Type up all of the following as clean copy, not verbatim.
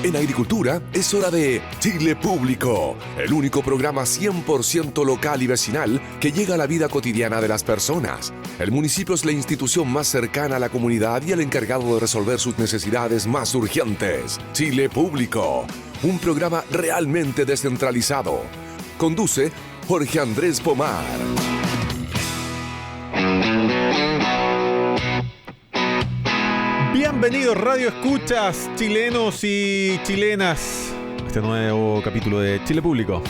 En agricultura es hora de Chile Público, el único programa 100% local y vecinal que llega a la vida cotidiana de las personas. El municipio es la institución más cercana a la comunidad y el encargado de resolver sus necesidades más urgentes. Chile Público, un programa realmente descentralizado. Conduce Jorge Andrés Pomar. Bienvenidos Radio Escuchas, chilenos y chilenas, a este nuevo capítulo de Chile Público.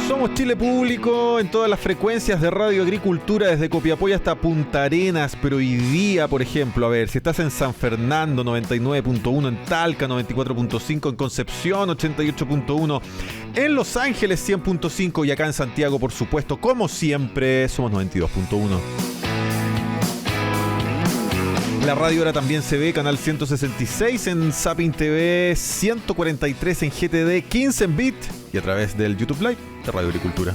Somos Chile Público en todas las frecuencias de Radio Agricultura, desde Copiapó hasta Punta Arenas, pero hoy día, por ejemplo, a ver, si estás en San Fernando 99.1, en Talca 94.5, en Concepción 88.1, en Los Ángeles 100.5 y acá en Santiago, por supuesto, como siempre, somos 92.1. La radio ahora también se ve, canal 166 en Zapping TV, 143 en GTD, 15 en Bit y a través del YouTube Live de Radio Agricultura.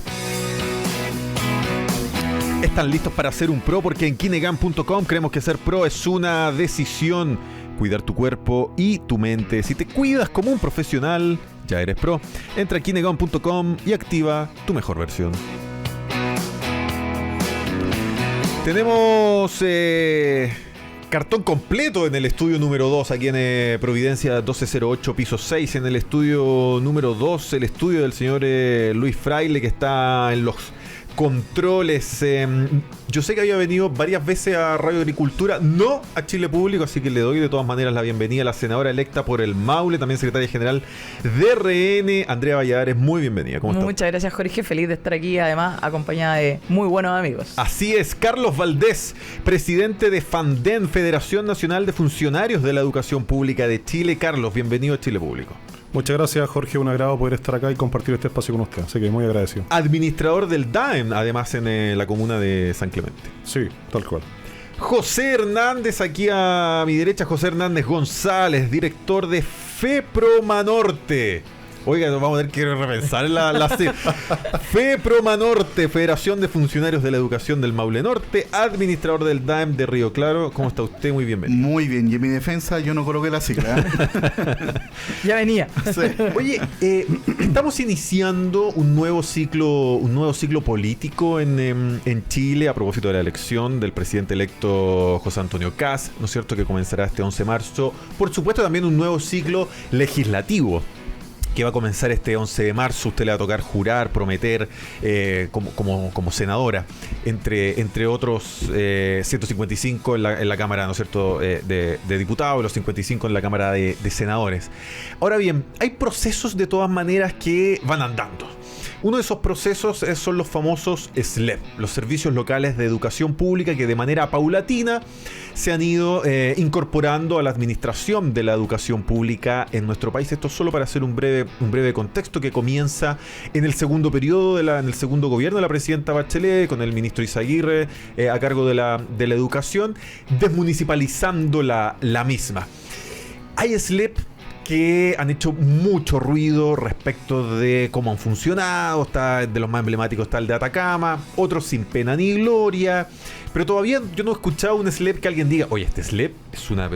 ¿Están listos para ser un pro? Porque en Kinegan.com creemos que ser pro es una decisión. Cuidar tu cuerpo y tu mente. Si te cuidas como un profesional, ya eres pro. Entra a Kinegan.com y activa tu mejor versión. Tenemos cartón completo en el estudio número 2, aquí en Providencia 1208, piso 6, en el estudio número 2, el estudio del señor Luis Fraile, que está en los controles. Yo sé que había venido varias veces a Radio Agricultura, no a Chile Público, así que le doy de todas maneras la bienvenida a la senadora electa por el Maule, también secretaria general de RN, Andrea Valladares. Muy bienvenida. ¿Cómo estás? Muchas gracias, Jorge. Feliz de estar aquí, además acompañada de muy buenos amigos. Así es. Carlos Valdés, presidente de FANDEN, Federación Nacional de Funcionarios de la Educación Pública de Chile. Carlos, bienvenido a Chile Público. Muchas gracias, Jorge. Un agrado poder estar acá y compartir este espacio con usted. Así que muy agradecido. Administrador del DAEM, además en la comuna de San Clemente. Sí, tal cual. José Hernández, aquí a mi derecha, José Hernández González, director de FEPROMANORTE. Oiga, vamos a tener que repensar en la FEPROMANORTE, Federación de Funcionarios de la Educación del Maule Norte, administrador del DAEM de Río Claro. ¿Cómo está usted? Muy bienvenido. Muy bien, y en mi defensa yo no coloqué la sigla. Ya venía. Sí. Oye, estamos iniciando un nuevo ciclo político en Chile a propósito de la elección del presidente electo José Antonio Kast, ¿no es cierto?, que comenzará este 11 de marzo. Por supuesto, también un nuevo ciclo legislativo que va a comenzar este 11 de marzo. Usted le va a tocar jurar, prometer como senadora, entre otros 155 en la Cámara, ¿no es cierto?, de diputados, los 55 en la Cámara de senadores. Ahora bien, hay procesos de todas maneras que van andando. Uno de esos procesos son los famosos SLEP, los Servicios Locales de Educación Pública, que de manera paulatina se han ido incorporando a la administración de la educación pública en nuestro país. Esto solo para hacer un breve contexto, que comienza en el segundo periodo, en el segundo gobierno de la presidenta Bachelet, con el ministro Izaguirre a cargo de la educación, desmunicipalizando la misma. Hay SLEP que han hecho mucho ruido respecto de cómo han funcionado. De los más emblemáticos está el de Atacama, otros sin pena ni gloria, pero todavía yo no he escuchado un SLEP que alguien diga, oye, este SLEP es una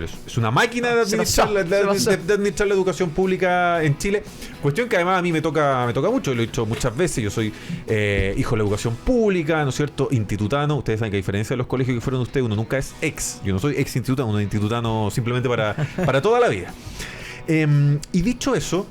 máquina de administrar la educación pública en Chile. Cuestión que además a mí me toca mucho, lo he dicho muchas veces. Yo soy hijo de la educación pública, ¿no es cierto?, institutano. Ustedes saben que a diferencia de los colegios que fueron ustedes, uno nunca es yo no soy ex institutano, uno es institutano simplemente para toda la vida. Y dicho eso,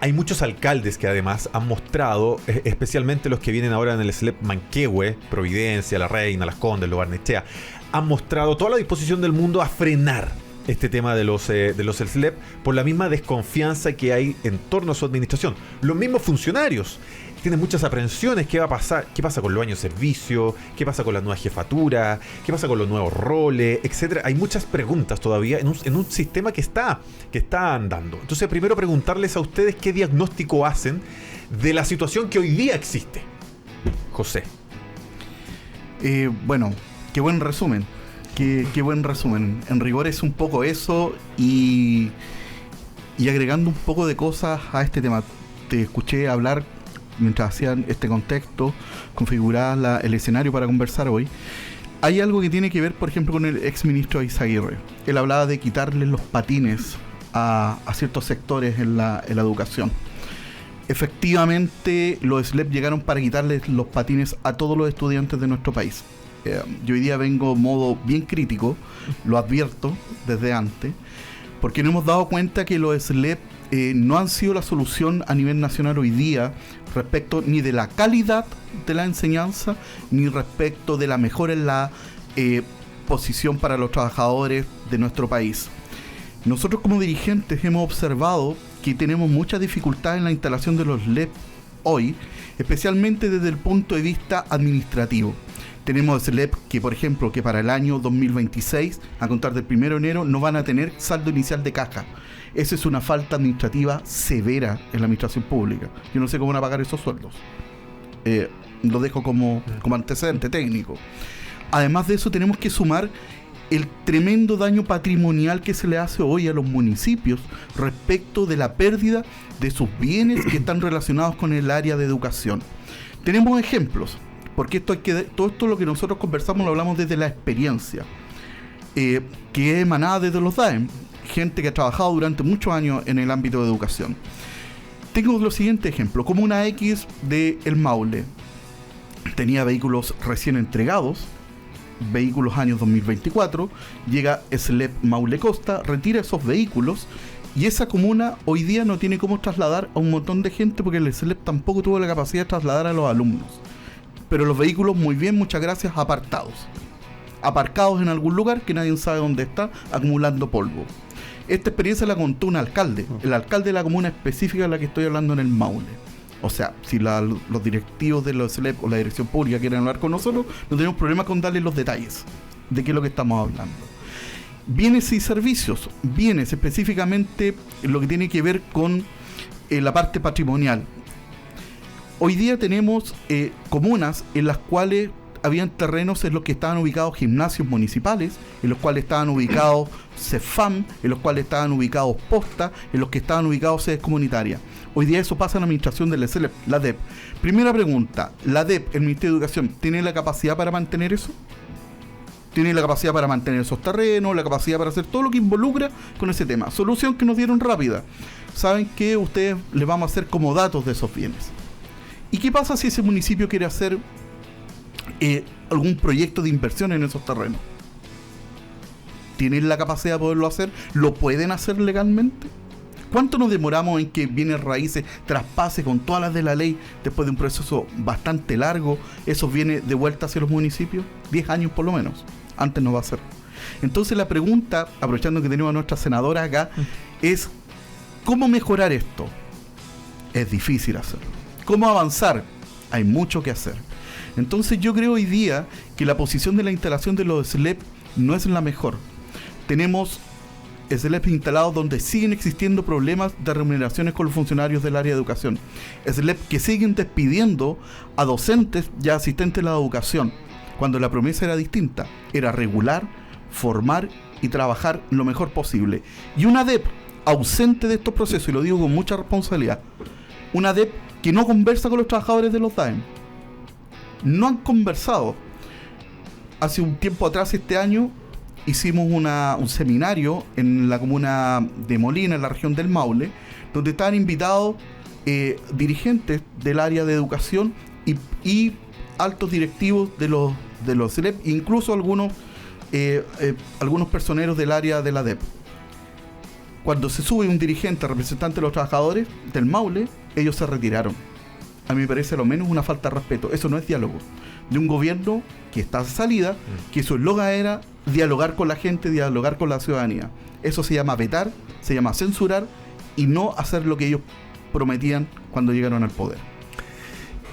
hay muchos alcaldes que además han mostrado, especialmente los que vienen ahora en el SLEP Manquehue, Providencia, La Reina, Las Condes, Lo Barnechea, han mostrado toda la disposición del mundo a frenar este tema de los SLEP por la misma desconfianza que hay en torno a su administración. Los mismos funcionarios tienen muchas aprensiones. ¿Qué va a pasar? ¿Qué pasa con los años de servicio? ¿Qué pasa con la nueva jefatura? ¿Qué pasa con los nuevos roles? Etcétera. Hay muchas preguntas todavía en un sistema que está andando. Entonces, primero preguntarles a ustedes qué diagnóstico hacen de la situación que hoy día existe. José. Bueno, qué buen resumen. Qué buen resumen. En rigor es un poco eso, y agregando un poco de cosas a este tema. Te escuché hablar mientras hacían este contexto, configurabas el escenario para conversar hoy. Hay algo que tiene que ver, por ejemplo, con el exministro Izaguirre. Él hablaba de quitarle los patines a ciertos sectores en la educación. Efectivamente, los SLEP llegaron para quitarles los patines a todos los estudiantes de nuestro país. Yo hoy día vengo en modo bien crítico, lo advierto desde antes, porque nos hemos dado cuenta que los SLEP no han sido la solución a nivel nacional hoy día respecto ni de la calidad de la enseñanza, ni respecto de la mejora en la posición para los trabajadores de nuestro país. Nosotros como dirigentes hemos observado que tenemos mucha dificultad en la instalación de los SLEP hoy, especialmente desde el punto de vista administrativo. Tenemos SLEP que, por ejemplo, que para el año 2026, a contar del 1 de enero, no van a tener saldo inicial de caja. Esa es una falta administrativa severa en la administración pública. Yo no sé cómo van a pagar esos sueldos. Lo dejo como antecedente técnico. Además de eso, tenemos que sumar el tremendo daño patrimonial que se le hace hoy a los municipios respecto de la pérdida de sus bienes que están relacionados con el área de educación. Tenemos ejemplos, porque todo esto lo que nosotros conversamos lo hablamos desde la experiencia, que es emanada desde los DAEM, gente que ha trabajado durante muchos años en el ámbito de educación. Tengo los siguientes ejemplos. Comuna X de El Maule tenía vehículos recién entregados, vehículos años 2024, llega SLEP Maule Costa, retira esos vehículos y esa comuna hoy día no tiene cómo trasladar a un montón de gente porque el SLEP tampoco tuvo la capacidad de trasladar a los alumnos. Pero los vehículos, muy bien, muchas gracias, aparcados en algún lugar que nadie sabe dónde está, acumulando polvo. Esta experiencia la contó un alcalde, el alcalde de la comuna específica de la que estoy hablando en el Maule. O sea, si los directivos de los SLEP o la dirección pública quieren hablar con nosotros, no tenemos problema con darles los detalles de qué es lo que estamos hablando. Bienes y servicios. Bienes, específicamente lo que tiene que ver con la parte patrimonial. Hoy día tenemos comunas en las cuales habían terrenos en los que estaban ubicados gimnasios municipales, en los cuales estaban ubicados CEFAM, en los cuales estaban ubicados postas, en los que estaban ubicados sedes comunitarias. Hoy día eso pasa en la administración del SLEP, la DEP. Primera pregunta, ¿la DEP, el Ministerio de Educación, tiene la capacidad para mantener eso? ¿Tiene la capacidad para mantener esos terrenos, la capacidad para hacer todo lo que involucra con ese tema? Solución que nos dieron rápida. Saben que ustedes les vamos a hacer como datos de esos bienes. ¿Y qué pasa si ese municipio quiere hacer algún proyecto de inversión en esos terrenos? ¿Tienen la capacidad de poderlo hacer? ¿Lo pueden hacer legalmente? ¿Cuánto nos demoramos en que bienes raíces traspase con todas las de la ley después de un proceso bastante largo esos bienes de vuelta hacia los municipios? 10 años por lo menos. Antes no va a ser. Entonces la pregunta, aprovechando que tenemos a nuestra senadora acá, es ¿cómo mejorar esto? Es difícil hacerlo. ¿Cómo avanzar? Hay mucho que hacer. Entonces yo creo hoy día que la posición de la instalación de los SLEP no es la mejor. Tenemos SLEP instalados donde siguen existiendo problemas de remuneraciones con los funcionarios del área de educación. SLEP que siguen despidiendo a docentes y a asistentes de la educación, cuando la promesa era distinta. Era regular, formar y trabajar lo mejor posible. Y una DEP ausente de estos procesos, y lo digo con mucha responsabilidad, una DEP que no conversa con los trabajadores de los DAEM. No han conversado. Hace un tiempo atrás, este año, hicimos un seminario en la comuna de Molina, en la región del Maule, donde estaban invitados dirigentes del área de educación y altos directivos de los SLEP, incluso algunos personeros del área de la DEP. Cuando se sube un dirigente representante de los trabajadores del Maule, ellos se retiraron. A mí me parece lo menos una falta de respeto. Eso no es diálogo. De un gobierno que está a salida, que su eslogan era dialogar con la gente, dialogar con la ciudadanía. Eso se llama vetar, se llama censurar y no hacer lo que ellos prometían cuando llegaron al poder.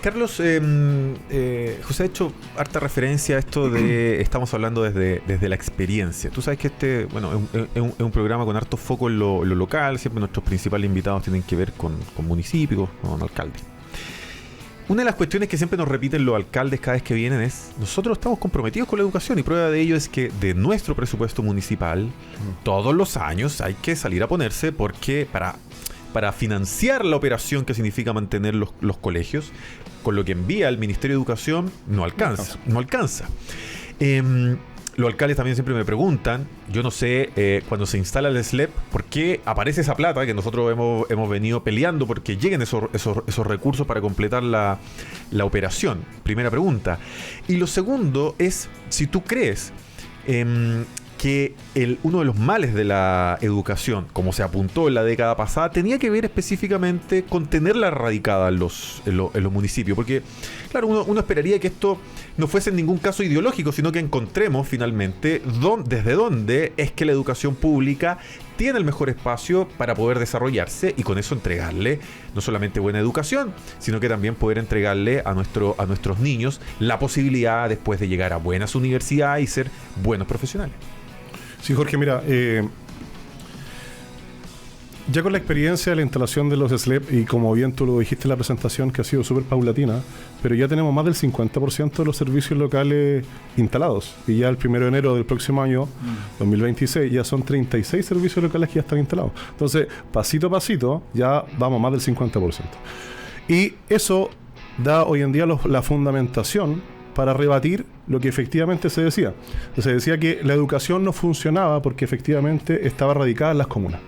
Carlos, José ha hecho harta referencia a esto de estamos hablando desde la experiencia. Tú sabes que es un programa con harto foco en lo local. Siempre nuestros principales invitados tienen que ver con municipios, con alcaldes. Una de las cuestiones que siempre nos repiten los alcaldes cada vez que vienen es: nosotros estamos comprometidos con la educación, y prueba de ello es que de nuestro presupuesto municipal todos los años hay que salir a ponerse, porque para financiar la operación que significa mantener los colegios, con lo que envía el Ministerio de Educación no alcanza. los alcaldes también siempre me preguntan, yo no sé, cuando se instala el SLEP, ¿por qué aparece esa plata que nosotros hemos venido peleando porque lleguen esos recursos para completar la operación? Primera pregunta. Y lo segundo es, si tú crees que uno de los males de la educación, como se apuntó en la década pasada, tenía que ver específicamente con tenerla radicada en los municipios. Porque, claro, uno esperaría que esto no fuese en ningún caso ideológico, sino que encontremos finalmente desde dónde es que la educación pública tiene el mejor espacio para poder desarrollarse y con eso entregarle no solamente buena educación, sino que también poder entregarle a nuestros niños la posibilidad después de llegar a buenas universidades y ser buenos profesionales. Sí, Jorge, mira, ya con la experiencia de la instalación de los SLEP, y como bien tú lo dijiste en la presentación, que ha sido súper paulatina, pero ya tenemos más del 50% de los servicios locales instalados. Y ya el 1 de enero del próximo año, 2026, ya son 36 servicios locales que ya están instalados. Entonces, pasito a pasito, ya vamos más del 50%. Y eso da hoy en día la fundamentación para rebatir lo que efectivamente se decía. Se decía que la educación no funcionaba porque efectivamente estaba radicada en las comunas.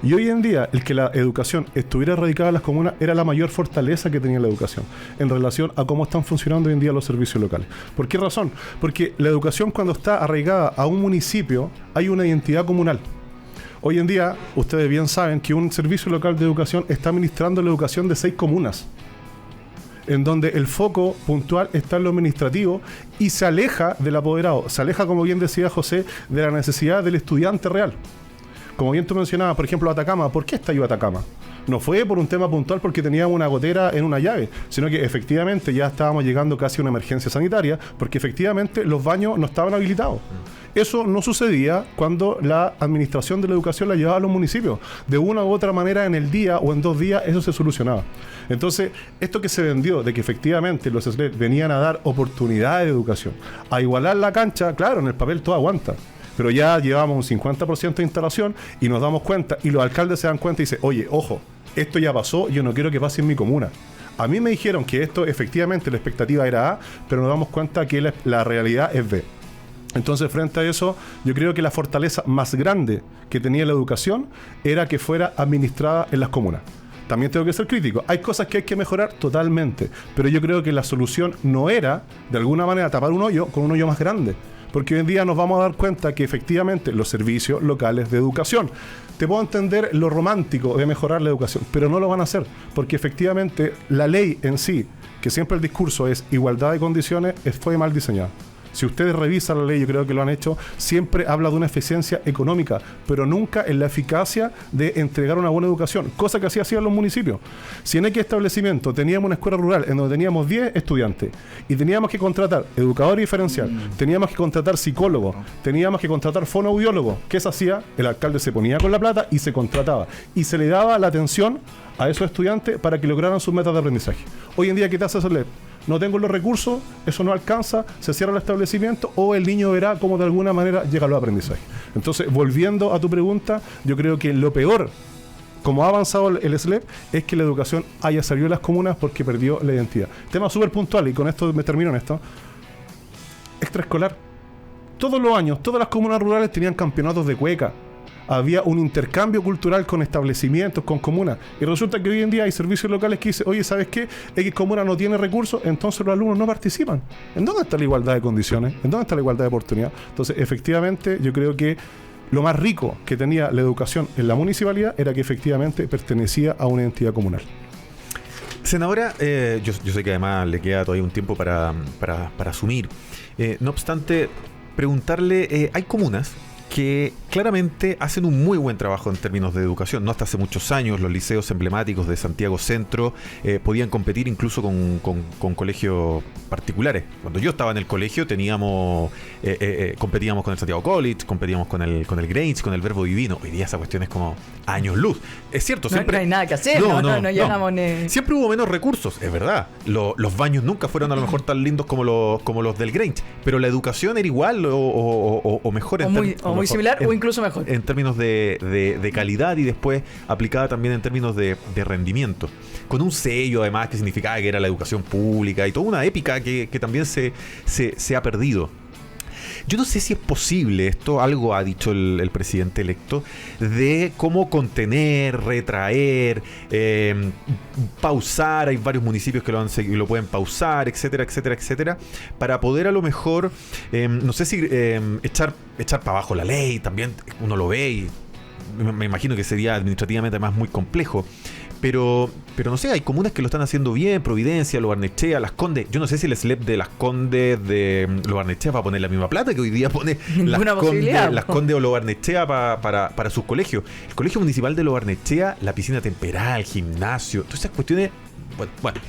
Y hoy en día, el que la educación estuviera radicada en las comunas era la mayor fortaleza que tenía la educación en relación a cómo están funcionando hoy en día los servicios locales. ¿Por qué razón? Porque la educación, cuando está arraigada a un municipio, hay una identidad comunal. Hoy en día, ustedes bien saben que un servicio local de educación está administrando la educación de 6 comunas, en donde el foco puntual está en lo administrativo y se aleja del apoderado, se aleja, como bien decía José, de la necesidad del estudiante real. Como bien tú mencionabas, por ejemplo, Atacama. ¿Por qué estalló Atacama? No fue por un tema puntual porque teníamos una gotera en una llave, sino que efectivamente ya estábamos llegando casi a una emergencia sanitaria porque efectivamente los baños no estaban habilitados. Eso no sucedía cuando la administración de la educación la llevaba a los municipios. De una u otra manera, en el día o en 2 días, eso se solucionaba. Entonces, esto que se vendió de que efectivamente los SLEP venían a dar oportunidades de educación, a igualar la cancha, claro, en el papel todo aguanta. Pero ya llevamos un 50% de instalación y nos damos cuenta, y los alcaldes se dan cuenta y dicen, oye, ojo, esto ya pasó, yo no quiero que pase en mi comuna. A mí me dijeron que esto efectivamente la expectativa era A, pero nos damos cuenta que la realidad es B. Entonces, frente a eso, yo creo que la fortaleza más grande que tenía la educación era que fuera administrada en las comunas. También tengo que ser crítico. Hay cosas que hay que mejorar totalmente, pero yo creo que la solución no era, de alguna manera, tapar un hoyo con un hoyo más grande. Porque hoy en día nos vamos a dar cuenta que efectivamente los servicios locales de educación, te puedo entender lo romántico de mejorar la educación, pero no lo van a hacer, porque efectivamente la ley en sí, que siempre el discurso es igualdad de condiciones, fue mal diseñada. Si ustedes revisan la ley, yo creo que lo han hecho, siempre habla de una eficiencia económica, pero nunca en la eficacia de entregar una buena educación, cosa que así hacían los municipios. Si en X establecimiento teníamos una escuela rural en donde teníamos 10 estudiantes y teníamos que contratar educador diferencial, teníamos que contratar psicólogo, teníamos que contratar fonoaudiólogo, ¿qué se hacía? El alcalde se ponía con la plata y se contrataba y se le daba la atención a esos estudiantes para que lograran sus metas de aprendizaje. Hoy en día, ¿qué te hace hacerle? No tengo los recursos, eso no alcanza, se cierra el establecimiento o el niño verá cómo de alguna manera llega a los aprendizajes. Entonces, volviendo a tu pregunta, yo creo que lo peor, como ha avanzado el SLEP, es que la educación haya salido de las comunas porque perdió la identidad. Tema súper puntual, y con esto me termino en esto. Extraescolar. Todos los años, todas las comunas rurales tenían campeonatos de cueca. Había un intercambio cultural con establecimientos, con comunas. Y resulta que hoy en día hay servicios locales que dicen, oye, ¿sabes qué? X comuna no tiene recursos, entonces los alumnos no participan. ¿En dónde está la igualdad de condiciones? ¿En dónde está la igualdad de oportunidad? Entonces, efectivamente, yo creo que lo más rico que tenía la educación en la municipalidad era que efectivamente pertenecía a una entidad comunal. Senadora, yo sé que además le queda todavía un tiempo para asumir. No obstante, preguntarle, hay comunas que claramente hacen un muy buen trabajo en términos de educación. No hasta hace muchos años los liceos emblemáticos de Santiago Centro podían competir incluso con colegios particulares. Cuando yo estaba en el colegio competíamos con el Santiago College, competíamos con el Grange, con el Verbo Divino. Hoy día esa cuestión es como años luz. Es cierto, siempre no hay nada que hacer, no llegamos ni... Siempre hubo menos recursos, es verdad. Los baños nunca fueron a lo mejor tan lindos como los del Grange, pero la educación era igual o mejor muy similar o incluso mejor. En términos de calidad y después aplicada también en términos de rendimiento. Con un sello además que significaba que era la educación pública y toda una épica que también se ha perdido. Yo no sé si es posible esto, algo ha dicho el presidente electo, de cómo contener, retraer, pausar. Hay varios municipios que lo pueden pausar, etcétera, etcétera, etcétera, para poder a lo mejor, no sé si echar para abajo la ley. También uno lo ve y me imagino que sería administrativamente además muy complejo. Pero no sé, hay comunas que lo están haciendo bien, Providencia, Lo Barnechea, Las Condes. Yo no sé si el SLEP de Las Condes de Lo Barnechea va a poner la misma plata que hoy día pone Las Condes o Lo Barnechea para sus colegios. El Colegio Municipal de Lo Barnechea, la piscina temperal, gimnasio, todas esas cuestiones. Bueno.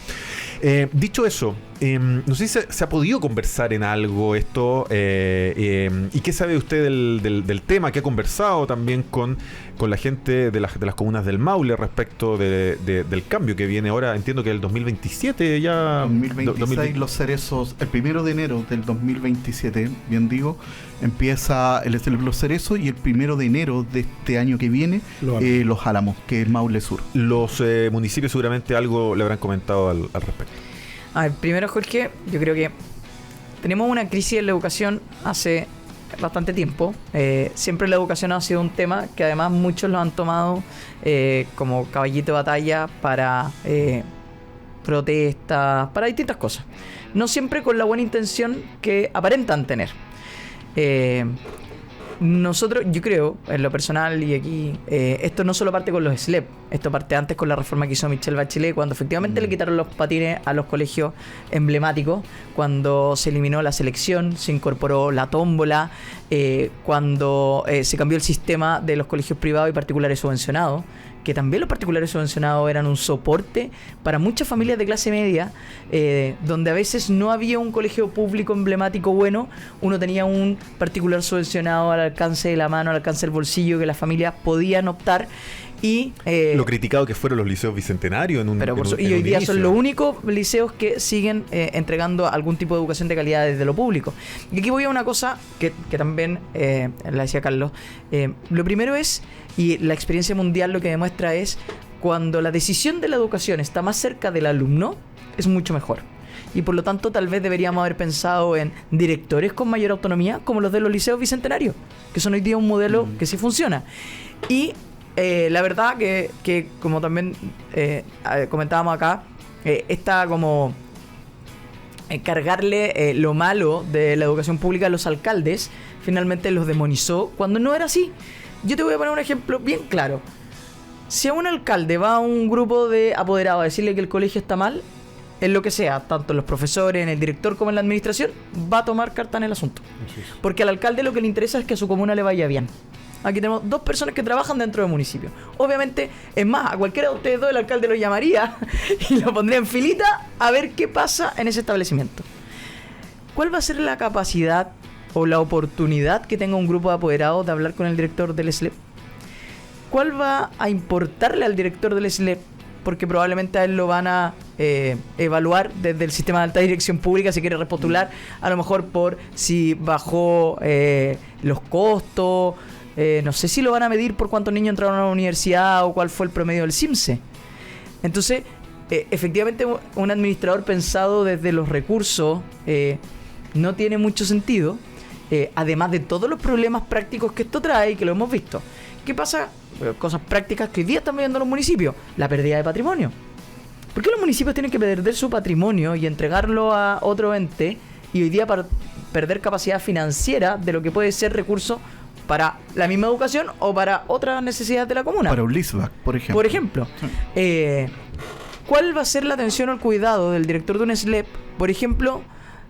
Dicho eso, no sé si se ha podido conversar en algo esto, y qué sabe usted del tema, que ha conversado también con la gente de las comunas del Maule respecto del cambio que viene ahora. Entiendo que el 2027 ya... 2026 Los Cerezos, el 1 de enero del 2027, bien digo, empieza Los Cerezos, y el 1 de enero de este año que viene Los Álamos, que es Maule Sur. Los municipios seguramente algo le habrán comentado al respecto. A ver, primero, Jorge, yo creo que tenemos una crisis en la educación hace bastante tiempo. Siempre la educación ha sido un tema que además muchos lo han tomado como caballito de batalla para protestas, para distintas cosas. No siempre con la buena intención que aparentan tener. Nosotros, yo creo, en lo personal, y aquí, esto no solo parte con los SLEP, esto parte antes con la reforma que hizo Michelle Bachelet, cuando efectivamente le quitaron los patines a los colegios emblemáticos, cuando se eliminó la selección, se incorporó la tómbola, cuando se cambió el sistema de los colegios privados y particulares subvencionados, que también los particulares subvencionados eran un soporte para muchas familias de clase media, donde a veces no había un colegio público emblemático bueno, uno tenía un particular subvencionado al alcance de la mano, al alcance del bolsillo, que las familias podían optar. Y lo criticado que fueron los liceos bicentenarios y hoy día son los únicos liceos que siguen entregando algún tipo de educación de calidad desde lo público. Y aquí voy a una cosa que también la decía Carlos. Lo primero es, y la experiencia mundial lo que demuestra es, cuando la decisión de la educación está más cerca del alumno, es mucho mejor. Y por lo tanto tal vez deberíamos haber pensado en directores con mayor autonomía, como los de los liceos bicentenarios, que son hoy día un modelo que sí funciona. Y la verdad que como también comentábamos acá, está como cargarle lo malo de la educación pública a los alcaldes, finalmente los demonizó, cuando no era así. Yo te voy a poner un ejemplo bien claro. Si a un alcalde va a un grupo de apoderados a decirle que el colegio está mal, en lo que sea, tanto en los profesores, en el director como en la administración, va a tomar carta en el asunto. Porque al alcalde lo que le interesa es que a su comuna le vaya bien. Aquí tenemos dos personas que trabajan dentro del municipio. Obviamente, es más, a cualquiera de ustedes dos el alcalde lo llamaría y lo pondría en filita a ver qué pasa en ese establecimiento. ¿Cuál va a ser la capacidad o la oportunidad que tenga un grupo de apoderados de hablar con el director del SLEP? ¿Cuál va a importarle al director del SLEP? Porque probablemente a él lo van a evaluar desde el sistema de alta dirección pública, si quiere repostular, a lo mejor por si bajó los costos. No sé si lo van a medir por cuántos niños entraron a la universidad o cuál fue el promedio del CIMSE. Entonces, efectivamente, un administrador pensado desde los recursos no tiene mucho sentido, además de todos los problemas prácticos que esto trae y que lo hemos visto. ¿Qué pasa? Cosas prácticas que hoy día están viendo los municipios. La pérdida de patrimonio. ¿Por qué los municipios tienen que perder su patrimonio y entregarlo a otro ente, y hoy día para perder capacidad financiera de lo que puede ser recurso para la misma educación o para otras necesidades de la comuna? Para un leaseback, por ejemplo. Por ejemplo. ¿Cuál va a ser la atención al cuidado del director de un SLEP, por ejemplo,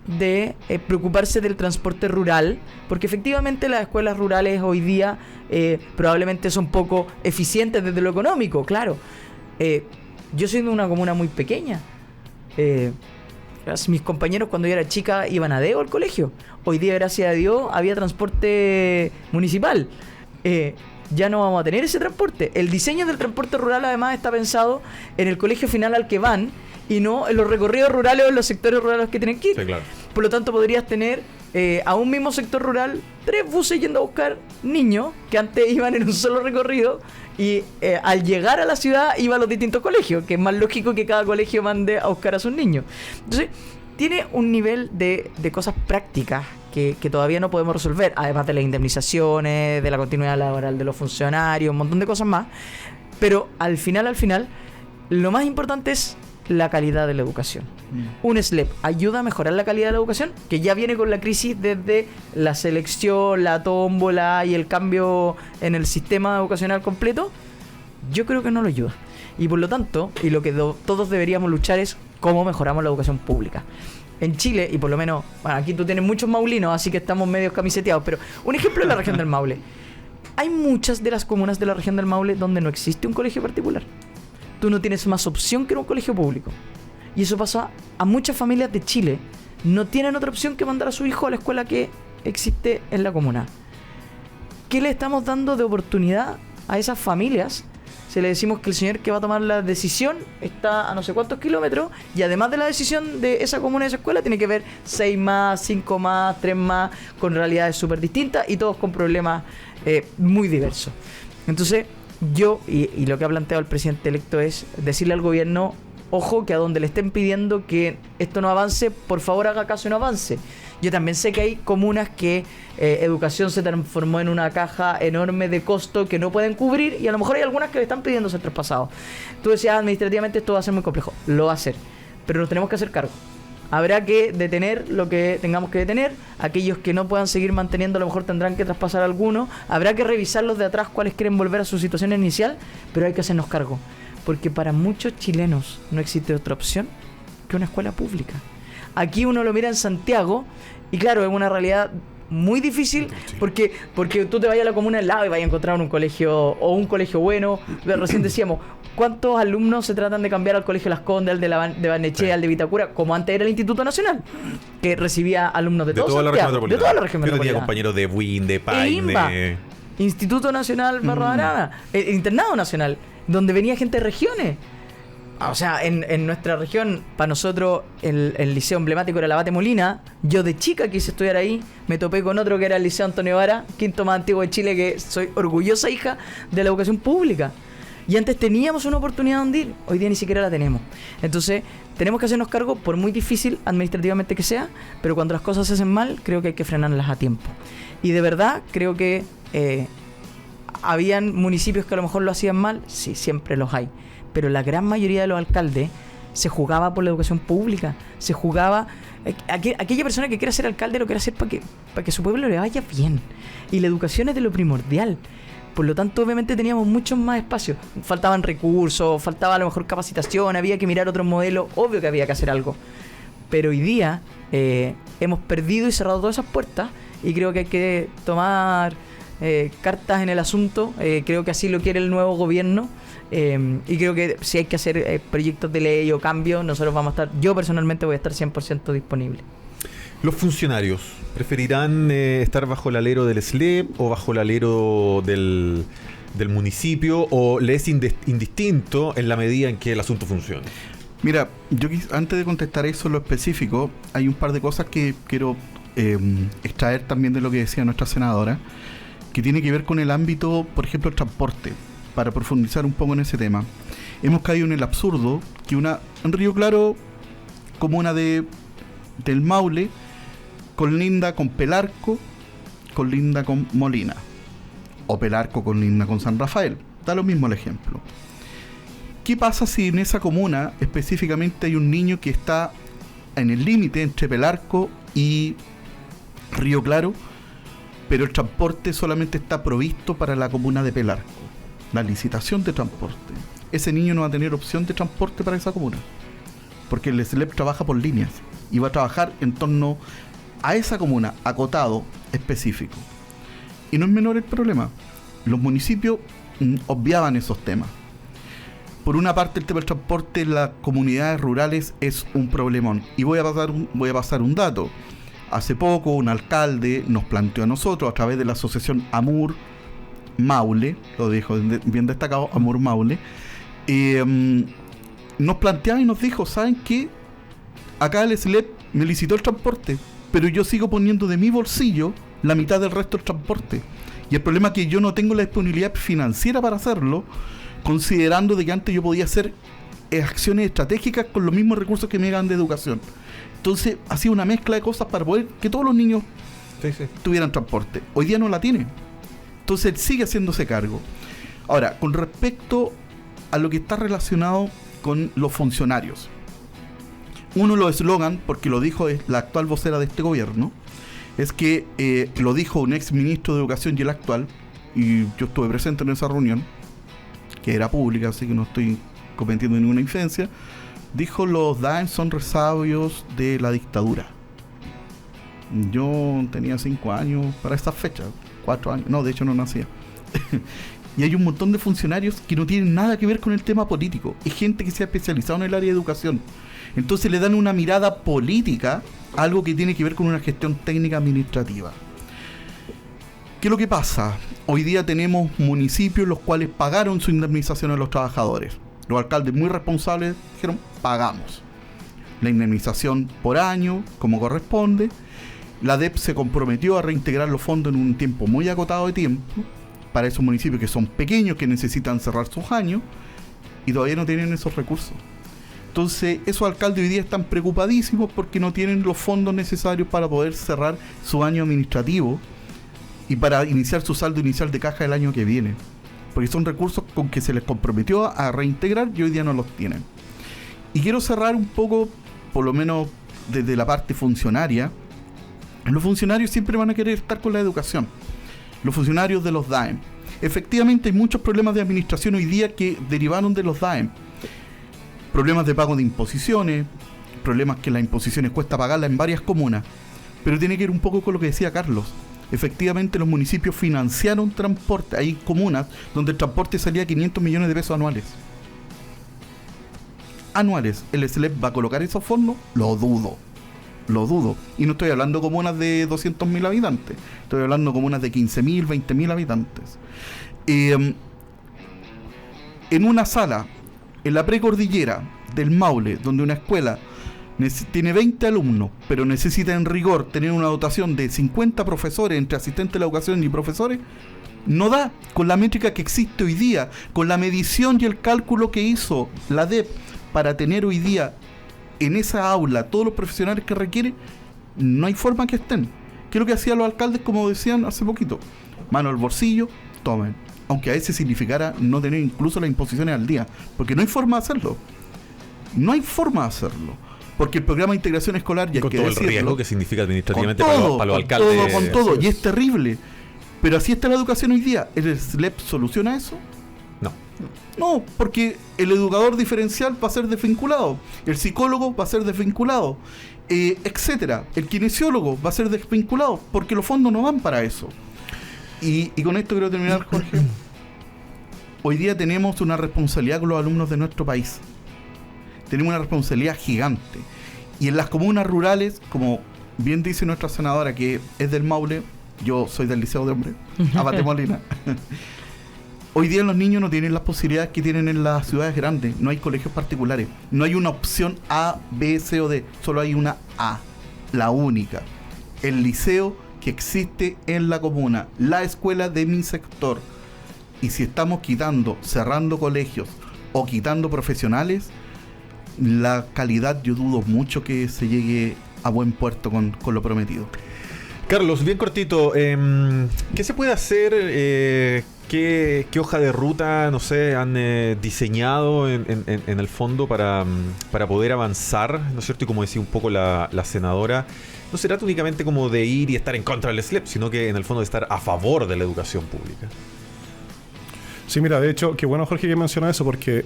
de preocuparse del transporte rural? Porque efectivamente las escuelas rurales hoy día probablemente son poco eficientes desde lo económico, claro. Yo soy de una comuna muy pequeña. Mis compañeros cuando yo era chica iban a Deo al colegio. Hoy día, gracias a Dios, había transporte municipal. Ya no vamos a tener ese transporte. El diseño del transporte rural además está pensado en el colegio final al que van y no en los recorridos rurales o en los sectores rurales que tienen que ir. Sí, claro. Por lo tanto, podrías tener a un mismo sector rural 3 buses yendo a buscar niños que antes iban en un solo recorrido, y al llegar a la ciudad iban a los distintos colegios, que es más lógico que cada colegio mande a buscar a sus niños. Entonces, tiene un nivel de cosas prácticas que todavía no podemos resolver, además de las indemnizaciones, de la continuidad laboral de los funcionarios, un montón de cosas más. Pero al final, lo más importante es la calidad de la educación. Un SLEP ayuda a mejorar la calidad de la educación, que ya viene con la crisis desde la selección, la tómbola y el cambio en el sistema educacional completo. Yo creo que no lo ayuda. Y por lo tanto, y lo que todos deberíamos luchar es cómo mejoramos la educación pública. En Chile, y por lo menos, bueno, aquí tú tienes muchos maulinos, así que estamos medio camiseteados, pero un ejemplo es la región del Maule. Hay muchas de las comunas de la región del Maule donde no existe un colegio particular. Tú no tienes más opción que un colegio público. Y eso pasa a muchas familias de Chile. No tienen otra opción que mandar a su hijo a la escuela que existe en la comuna. ¿Qué le estamos dando de oportunidad a esas familias? Si le decimos que el señor que va a tomar la decisión está a no sé cuántos kilómetros, y además de la decisión de esa comuna y esa escuela, tiene que ver 6 más, 5 más, 3 más, con realidades súper distintas y todos con problemas muy diversos. Entonces, yo, y lo que ha planteado el presidente electo es decirle al gobierno, ojo, que a donde le estén pidiendo que esto no avance, por favor haga caso y no avance. Yo también sé que hay comunas que educación se transformó en una caja enorme de costo que no pueden cubrir, y a lo mejor hay algunas que le están pidiendo ser traspasados. Tú decías, administrativamente esto va a ser muy complejo. Lo va a ser, pero nos tenemos que hacer cargo. Habrá que detener lo que tengamos que detener. Aquellos que no puedan seguir manteniendo, a lo mejor tendrán que traspasar algunos. Habrá que revisar los de atrás, cuáles quieren volver a su situación inicial, pero hay que hacernos cargo. Porque para muchos chilenos no existe otra opción que una escuela pública. Aquí uno lo mira en Santiago y claro, es una realidad muy difícil, porque tú te vayas a la comuna al lado y vayas a encontrar un colegio bueno. Recién decíamos, ¿cuántos alumnos se tratan de cambiar al colegio Las Condes, al de Barnechea, al de Vitacura, como antes era el Instituto Nacional, que recibía alumnos de toda la región metropolitana? De toda la región metropolitana. Yo tenía compañeros de Buin, de Paine, de Instituto Nacional Barra Arana, el Internado Nacional, donde venía gente de regiones. O sea, en nuestra región, para nosotros, el liceo emblemático era la Bate Molina. Yo de chica quise estudiar ahí. Me topé con otro que era el Liceo Antonio Vara, quinto más antiguo de Chile, que soy orgullosa hija de la educación pública. Y antes teníamos una oportunidad donde ir, hoy día ni siquiera la tenemos. Entonces, tenemos que hacernos cargo, por muy difícil administrativamente que sea, pero cuando las cosas se hacen mal, creo que hay que frenarlas a tiempo. Y de verdad, creo que habían municipios que a lo mejor lo hacían mal, sí, siempre los hay. Pero la gran mayoría de los alcaldes se jugaba por la educación pública, se jugaba... Aquella persona que quiera ser alcalde lo quiere hacer para que su pueblo le vaya bien. Y la educación es de lo primordial. Por lo tanto, obviamente teníamos muchos más espacios. Faltaban recursos, faltaba a lo mejor capacitación, había que mirar otros modelos, obvio que había que hacer algo. Pero hoy día hemos perdido y cerrado todas esas puertas, y creo que hay que tomar cartas en el asunto. Creo que así lo quiere el nuevo gobierno. Y creo que si hay que hacer proyectos de ley o cambios, nosotros vamos a estar, yo personalmente voy a estar 100% disponible. ¿Los funcionarios preferirán estar bajo el alero del SLEP o bajo el alero del municipio, o le es indistinto en la medida en que el asunto funcione? Mira, yo antes de contestar eso en lo específico, hay un par de cosas que quiero extraer también de lo que decía nuestra senadora, que tiene que ver con el ámbito, por ejemplo, el transporte. Para profundizar un poco en ese tema, hemos caído en el absurdo que en Río Claro, comuna del Maule, colinda con Pelarco, colinda con Molina, o Pelarco colinda con San Rafael. Da lo mismo el ejemplo. ¿Qué pasa si en esa comuna específicamente hay un niño que está en el límite entre Pelarco y Río Claro, pero el transporte solamente está provisto para la comuna de Pelarco? La licitación de transporte. Ese niño no va a tener opción de transporte para esa comuna, porque el SLEP trabaja por líneas y va a trabajar en torno a esa comuna, acotado, específico. Y no es menor el problema. Los municipios obviaban esos temas. Por una parte, el tema del transporte en las comunidades rurales es un problemón. Y voy a pasar un dato. Hace poco un alcalde nos planteó a nosotros, a través de la asociación AMUR Maule, lo dijo bien destacado, AMUR Maule, nos planteaba y nos dijo, ¿saben qué? Acá el SLEP me licitó el transporte, pero yo sigo poniendo de mi bolsillo la mitad del resto del transporte. Y el problema es que yo no tengo la disponibilidad financiera para hacerlo, considerando de que antes yo podía hacer acciones estratégicas con los mismos recursos que me llegan de educación. Entonces, ha sido una mezcla de cosas para poder que todos los niños tuvieran transporte. Hoy día no la tiene. Entonces él sigue haciéndose cargo. Ahora, con respecto a lo que está relacionado con los funcionarios. Uno de los eslogan, porque lo dijo la actual vocera de este gobierno, es que lo dijo un ex ministro de Educación y el actual, y yo estuve presente en esa reunión, que era pública, así que no estoy cometiendo ninguna infidencia, dijo: los DAEM son resabios de la dictadura. Yo tenía 5 años para esta fecha, 4 años, no, de hecho no nacía. Y hay un montón de funcionarios que no tienen nada que ver con el tema político. Es gente que se ha especializado en el área de educación. Entonces le dan una mirada política a algo que tiene que ver con una gestión técnica administrativa. ¿Qué es lo que pasa? Hoy día tenemos municipios los cuales pagaron su indemnización a los trabajadores. Los alcaldes muy responsables dijeron: pagamos la indemnización por año, como corresponde. La DEP se comprometió a reintegrar los fondos en un tiempo muy acotado de tiempo para esos municipios que son pequeños, que necesitan cerrar sus años, y todavía no tienen esos recursos. Entonces, esos alcaldes hoy día están preocupadísimos porque no tienen los fondos necesarios para poder cerrar su año administrativo y para iniciar su saldo inicial de caja el año que viene. Porque son recursos con que se les comprometió a reintegrar y hoy día no los tienen. Y quiero cerrar un poco, por lo menos desde la parte funcionaria. Los funcionarios siempre van a querer estar con la educación. Los funcionarios de los DAEM. Efectivamente hay muchos problemas de administración hoy día que derivaron de los DAEM. Problemas de pago de imposiciones, problemas que las imposiciones cuesta pagarlas en varias comunas. Pero tiene que ver un poco con lo que decía Carlos. Efectivamente los municipios financiaron transporte. Hay comunas donde el transporte salía a 500 millones de pesos anuales. Anuales. ¿El SLEP va a colocar esos fondos? Lo dudo. Y no estoy hablando de comunas de 200.000 habitantes. Estoy hablando de comunas de 15.000, 20.000 habitantes. En una sala, en la precordillera del Maule, donde una escuela tiene 20 alumnos, pero necesita en rigor tener una dotación de 50 profesores entre asistentes de la educación y profesores, no da con la métrica que existe hoy día, con la medición y el cálculo que hizo la DEP para tener hoy día en esa aula todos los profesionales que requiere. No hay forma que estén. ¿Qué es lo que hacían los alcaldes, como decían hace poquito? Mano al bolsillo, tomen. Aunque a veces significara no tener incluso las imposiciones al día, porque no hay forma de hacerlo. Porque el programa de integración escolar, ya con que todo decirlo, el riesgo que significa administrativamente todo, para los alcaldes. Con todo, y es terrible. Pero así está la educación hoy día. ¿El SLEP soluciona eso? No, porque el educador diferencial va a ser desvinculado, el psicólogo va a ser desvinculado, etcétera. El kinesiólogo va a ser desvinculado, porque los fondos no van para eso. Y con esto quiero terminar, Jorge. Hoy día tenemos una responsabilidad con los alumnos de nuestro país. Tenemos una responsabilidad gigante. Y en las comunas rurales, como bien dice nuestra senadora, que es del Maule, yo soy del Liceo de Hombre, Abate Molina. Hoy día los niños no tienen las posibilidades que tienen en las ciudades grandes. No hay colegios particulares. No hay una opción A, B, C o D. Solo hay una A, la única. El liceo que existe en la comuna. La escuela de mi sector. Y si estamos cerrando colegios o quitando profesionales, la calidad yo dudo mucho que se llegue a buen puerto con lo prometido. Carlos, bien cortito. ¿Qué se puede hacer? ¿Qué hoja de ruta, no sé, han diseñado en el fondo para poder avanzar, ¿no es cierto? Y como decía un poco la senadora, no se trata únicamente como de ir y estar en contra del SLEP, sino que en el fondo de estar a favor de la educación pública. Sí, mira, de hecho, qué bueno, Jorge, que menciona eso, porque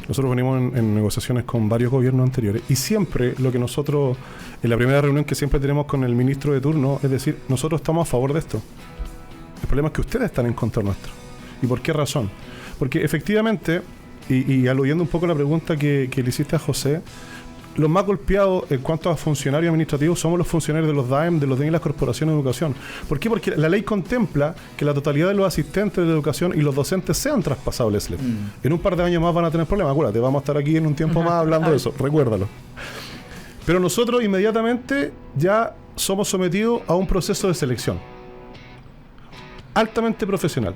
nosotros venimos en negociaciones con varios gobiernos anteriores y siempre lo que nosotros, en la primera reunión que siempre tenemos con el ministro de turno, es decir, nosotros estamos a favor de esto. El problema es que ustedes están en contra nuestro. ¿Y por qué razón? Porque efectivamente, y aludiendo un poco a la pregunta que le hiciste a José, los más golpeados en cuanto a funcionarios administrativos somos los funcionarios de los DAEM, de los DEN y las corporaciones de educación. ¿Por qué? Porque la ley contempla que la totalidad de los asistentes de educación y los docentes sean traspasables al SLEP. En un par de años más van a tener problemas. Acuérdate, vamos a estar aquí en un tiempo más hablando de eso, recuérdalo. Pero nosotros inmediatamente ya somos sometidos a un proceso de selección altamente profesional,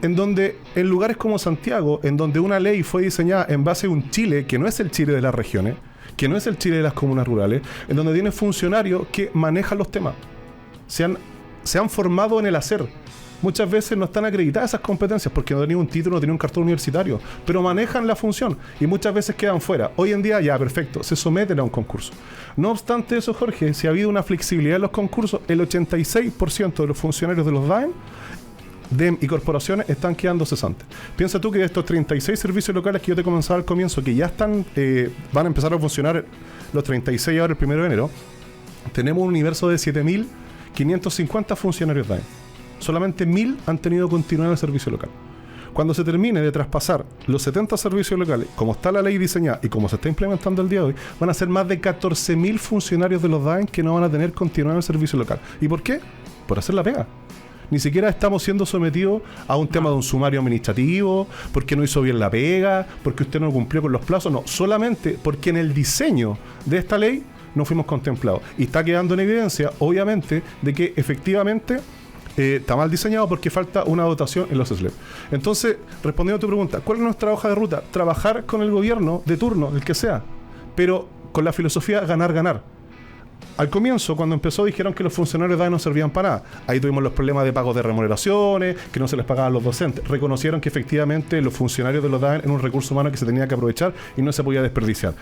en donde en lugares como Santiago, en donde una ley fue diseñada en base a un Chile que no es el Chile de las regiones, que no es el Chile de las comunas rurales, en donde tiene funcionarios que manejan los temas. se han formado en el hacer. Muchas veces no están acreditadas esas competencias porque no tienen un título, no tienen un cartón universitario, pero manejan la función y muchas veces quedan fuera. Hoy en día, ya, perfecto, se someten a un concurso. No obstante eso, Jorge, si ha habido una flexibilidad en los concursos, el 86% de los funcionarios de los DEM y corporaciones están quedando cesantes. Piensa tú que de estos 36 servicios locales que yo te comenzaba al comienzo, que ya están van a empezar a funcionar los 36 ahora el 1 de enero, tenemos un universo de 7.550 funcionarios DAEM. Solamente 1.000 han tenido continuidad en el servicio local. Cuando se termine de traspasar los 70 servicios locales, como está la ley diseñada y como se está implementando el día de hoy, van a ser más de 14.000 funcionarios de los DAEM que no van a tener continuidad en el servicio local. ¿Y por qué? Por hacer la pega. Ni siquiera estamos siendo sometidos a un tema de un sumario administrativo, porque no hizo bien la pega, porque usted no cumplió con los plazos. No, solamente porque en el diseño de esta ley no fuimos contemplados. Y está quedando en evidencia, obviamente, de que efectivamente está mal diseñado porque falta una dotación en los SLEP. Entonces, respondiendo a tu pregunta, ¿cuál es nuestra hoja de ruta? Trabajar con el gobierno de turno, el que sea, pero con la filosofía ganar-ganar. Al comienzo, cuando empezó, dijeron que los funcionarios DAE no servían para nada. Ahí tuvimos los problemas de pagos de remuneraciones, que no se les pagaban a los docentes. Reconocieron que efectivamente los funcionarios de los DAE eran un recurso humano que se tenía que aprovechar y no se podía desperdiciar.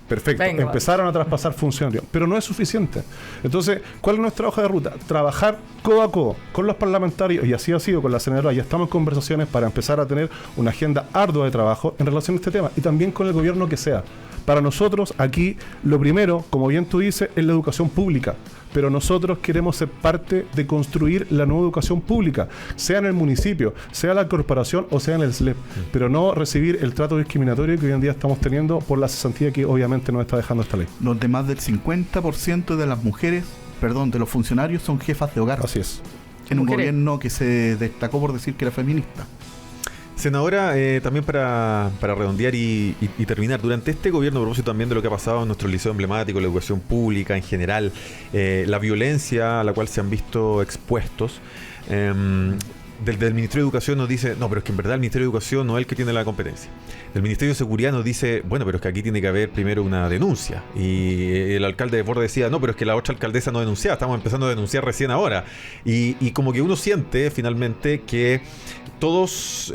Perfecto, empezaron a traspasar funcionarios, pero no es suficiente. Entonces, ¿cuál es nuestra hoja de ruta? Trabajar codo a codo con los parlamentarios, y así ha sido con la senadora. Ya estamos en conversaciones para empezar a tener una agenda ardua de trabajo en relación a este tema, y también con el gobierno que sea. Para nosotros, aquí, lo primero, como bien tú dices, es la educación pública. Pero nosotros queremos ser parte de construir la nueva educación pública, sea en el municipio, sea en la corporación o sea en el SLEP, pero no recibir el trato discriminatorio que hoy en día estamos teniendo por la cesantía que obviamente nos está dejando esta ley. Donde más del 50% de las mujeres, de los funcionarios son jefas de hogar. Así es. En un gobierno que se destacó por decir que era feminista. Senadora, también para redondear y terminar, durante este gobierno, a propósito también de lo que ha pasado en nuestro liceo emblemático, la educación pública en general, la violencia a la cual se han visto expuestos, del Ministerio de Educación nos dice, no, pero es que en verdad el Ministerio de Educación no es el que tiene la competencia. El Ministerio de Seguridad nos dice, bueno, pero es que aquí tiene que haber primero una denuncia. Y el alcalde de Borde decía, no, pero es que la otra alcaldesa no denunciaba, estamos empezando a denunciar recién ahora. Y como que uno siente finalmente que todos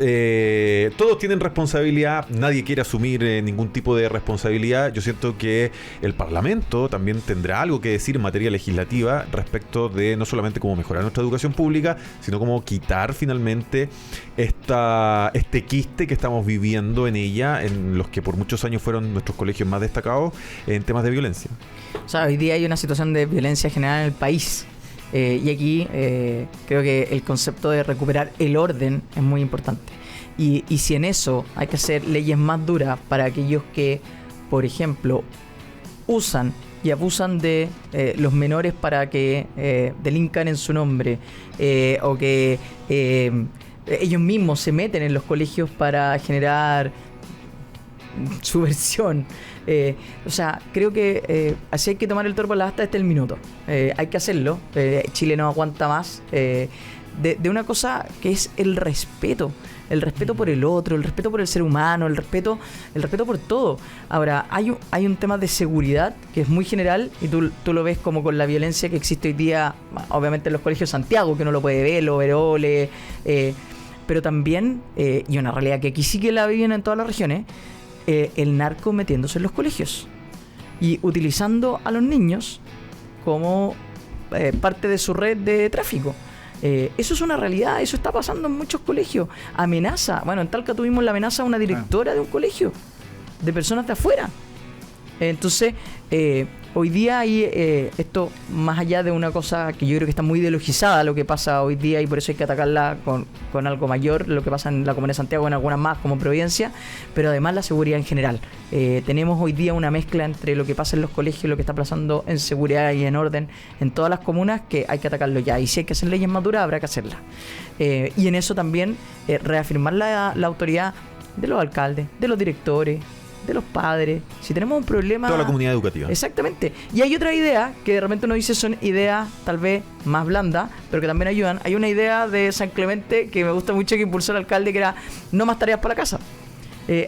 tienen responsabilidad, nadie quiere asumir ningún tipo de responsabilidad. Yo siento que el Parlamento también tendrá algo que decir en materia legislativa respecto de no solamente cómo mejorar nuestra educación pública, sino cómo quitar finalmente este quiste que estamos viviendo en ella, en los que por muchos años fueron nuestros colegios más destacados en temas de violencia. O sea, hoy día hay una situación de violencia general en el país. Y aquí creo que el concepto de recuperar el orden es muy importante. Y si en eso hay que hacer leyes más duras para aquellos que, por ejemplo, usan y abusan de los menores para que delincan en su nombre, o que ellos mismos se meten en los colegios para generar subversión. O sea, creo que así hay que tomar el toro por la asta. Este es el minuto. Hay que hacerlo. Chile no aguanta más de una cosa que es el respeto. El respeto por el otro, el respeto por el ser humano, el respeto por todo. Ahora, hay un tema de seguridad que es muy general, y tú lo ves como con la violencia que existe hoy día, obviamente en los colegios de Santiago, que uno lo puede ver, los overoles, pero también, y una realidad que aquí sí que la viven en todas las regiones, el narco metiéndose en los colegios y utilizando a los niños como parte de su red de tráfico. Eso es una realidad, eso está pasando en muchos colegios. Amenaza, bueno, en Talca tuvimos la amenaza a una directora de un colegio, de personas de afuera. Entonces, hoy día hay esto, más allá de una cosa que yo creo que está muy ideologizada lo que pasa hoy día, y por eso hay que atacarla con algo mayor, lo que pasa en la Comunidad de Santiago, en algunas más como Providencia, pero además la seguridad en general. Tenemos hoy día una mezcla entre lo que pasa en los colegios y lo que está pasando en seguridad y en orden en todas las comunas, que hay que atacarlo ya, y si hay que hacer leyes más duras habrá que hacerlas. Y en eso también reafirmar la autoridad de los alcaldes, de los directores, de los padres. Si tenemos un problema, toda la comunidad educativa. Exactamente. Y hay otra idea que de repente uno dice son ideas tal vez más blandas, pero que también ayudan. Hay una idea de San Clemente que me gusta mucho, que impulsó el alcalde, que era no más tareas para la casa.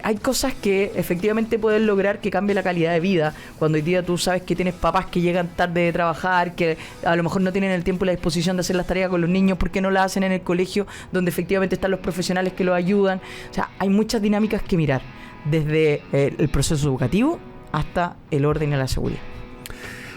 Hay cosas que efectivamente pueden lograr que cambie la calidad de vida. Cuando hoy día tú sabes que tienes papás que llegan tarde de trabajar, que a lo mejor no tienen el tiempo y la disposición de hacer las tareas con los niños porque no las hacen en el colegio, donde efectivamente están los profesionales que los ayudan. O sea, hay muchas dinámicas que mirar, desde el proceso educativo hasta el orden y la seguridad.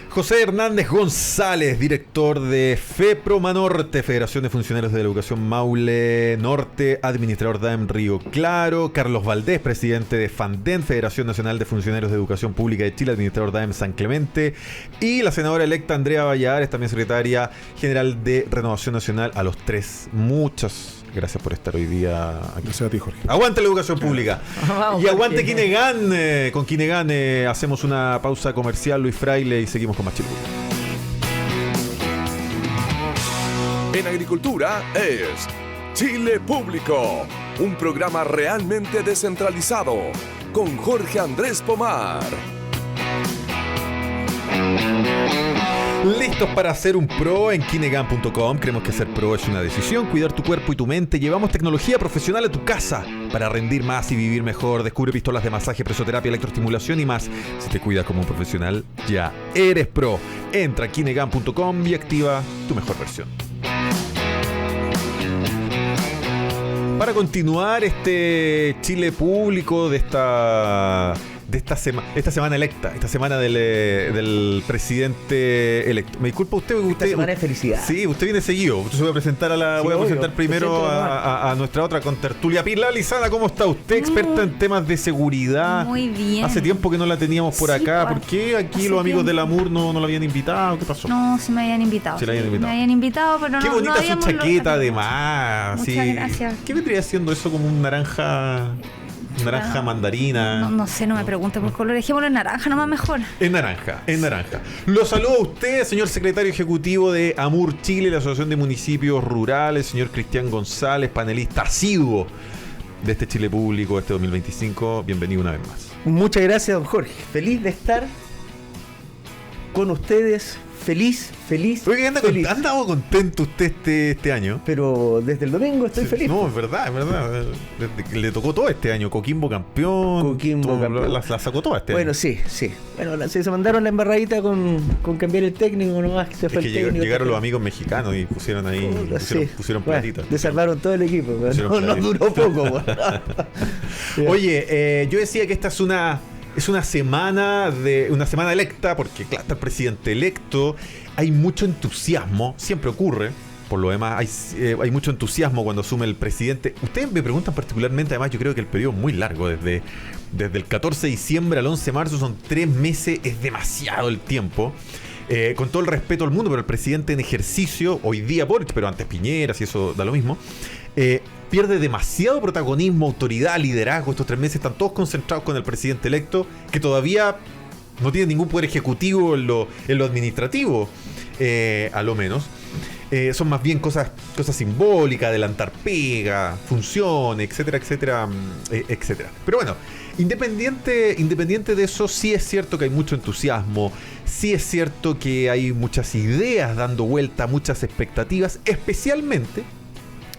José Hernández González, director de FEPROMA Norte, Federación de Funcionarios de la Educación Maule Norte, administrador DAEM Río Claro. Carlos Valdés, presidente de FANDEN, Federación Nacional de Funcionarios de Educación Pública de Chile, administrador DAEM San Clemente. Y la senadora electa Andrea Valladares, también secretaria general de Renovación Nacional. A los tres, muchas gracias por estar hoy día aquí. Gracias a ti, Jorge. Aguante la educación pública. Vamos, Y aguante Jorge. Kinegan. Con Kinegan hacemos una pausa comercial, Luis Fraile, y seguimos con más Chile Público. En agricultura es Chile Público, un programa realmente descentralizado con Jorge Andrés Pomar. Listos para ser un pro en Kinegan.com. Creemos que ser pro es una decisión, cuidar tu cuerpo y tu mente. Llevamos tecnología profesional a tu casa para rendir más y vivir mejor. Descubre pistolas de masaje, presoterapia, electroestimulación y más. Si te cuidas como un profesional, ya eres pro. Entra a Kinegan.com y activa tu mejor versión. Para continuar este Chile Público de esta semana electa, esta semana del presidente electo. Me disculpa usted. Esta semana de felicidad. Sí, usted viene seguido. Usted se va a presentar voy a presentar primero a nuestra otra contertulia. Pilar Lizana, ¿cómo está usted? Experta en temas de seguridad. Muy bien. Hace tiempo que no la teníamos por acá. ¿Por qué aquí los amigos del AMUR no la habían invitado? ¿Qué pasó? No, sí me habían invitado. Sí la habían invitado. Me habían invitado, pero Qué no. bonita no su habíamos chaqueta, logrado. además. Muchas Sí. gracias. ¿Qué vendría siendo eso, como un naranja mandarina? No sé, no me pregunte por color. Dejémoslo en naranja, nomás mejor. En naranja. Lo saludo a usted, señor secretario ejecutivo de AMUR Chile, la Asociación de Municipios Rurales, señor Cristian González, panelista asiduo de este Chile Público, este 2025. Bienvenido una vez más. Muchas gracias, don Jorge. Feliz de estar con ustedes. Feliz. Oye, feliz. ¿ha andado contento usted este año? Pero desde el domingo estoy feliz. No, es verdad. Le tocó todo este año. Coquimbo campeón. Campeón. La sacó toda este año. Bueno, sí. Bueno, se mandaron la embarradita con cambiar el técnico nomás. Que se Es fue que el técnico. llegaron los amigos mexicanos y pusieron ahí, pusieron Bueno, platita. desarmaron todo el equipo, pero Pusieron no platita. duró poco. Bueno. Oye, yo decía que esta es una semana electa, porque claro, está el presidente electo, hay mucho entusiasmo, siempre ocurre. Por lo demás, hay mucho entusiasmo cuando asume el presidente. Ustedes me preguntan particularmente, además yo creo que el periodo es muy largo, desde el 14 de diciembre al 11 de marzo son 3 meses, es demasiado el tiempo. Con todo el respeto al mundo, pero el presidente en ejercicio, hoy día Boric, pero antes Piñera, si eso da lo mismo, pierde demasiado protagonismo, autoridad, liderazgo. Estos 3 meses están todos concentrados con el presidente electo, que todavía no tiene ningún poder ejecutivo en lo administrativo, a lo menos. Son más bien cosas simbólicas, adelantar pega, funciones, etcétera. Pero bueno, independiente de eso, sí es cierto que hay mucho entusiasmo, sí es cierto que hay muchas ideas dando vuelta, muchas expectativas, especialmente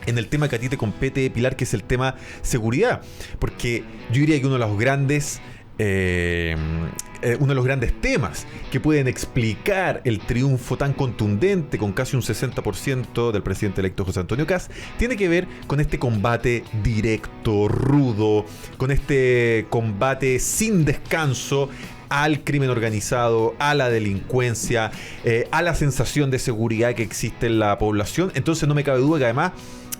en el tema que a ti te compete, Pilar, que es el tema seguridad. Porque yo diría que uno de los grandes temas que pueden explicar el triunfo tan contundente, con casi un 60% del presidente electo José Antonio Kast, tiene que ver con este combate directo, rudo, con este combate sin descanso al crimen organizado, a la delincuencia, a la sensación de seguridad que existe en la población. Entonces no me cabe duda que además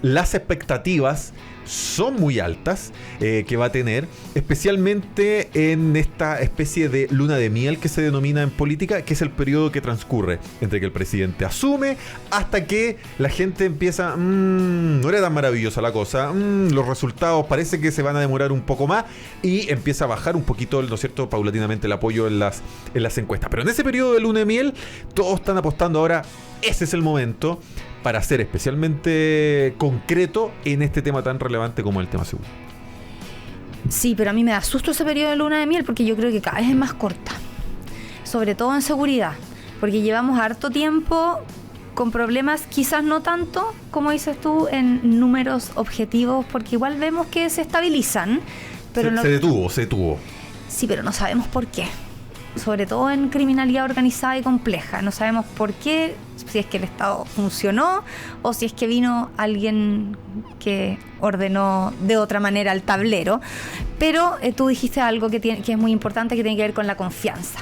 las expectativas son muy altas que va a tener, especialmente en esta especie de luna de miel que se denomina en política, que es el periodo que transcurre entre que el presidente asume hasta que la gente empieza, no era tan maravillosa la cosa, los resultados parece que se van a demorar un poco más, y empieza a bajar un poquito, ¿no es cierto?, paulatinamente el apoyo en las encuestas. Pero en ese periodo de luna de miel todos están apostando ahora, ese es el momento para ser especialmente concreto en este tema tan relevante como el tema seguro. Sí, pero a mí me da susto ese periodo de luna de miel, porque yo creo que cada vez es más corta, sobre todo en seguridad, porque llevamos harto tiempo con problemas, quizás no tanto, como dices tú, en números objetivos, porque igual vemos que se estabilizan, Pero se detuvo. Sí, pero no sabemos por qué. Sobre todo en criminalidad organizada y compleja. No sabemos por qué, si es que el Estado funcionó o si es que vino alguien que ordenó de otra manera el tablero. Pero tú dijiste algo que es muy importante, que tiene que ver con la confianza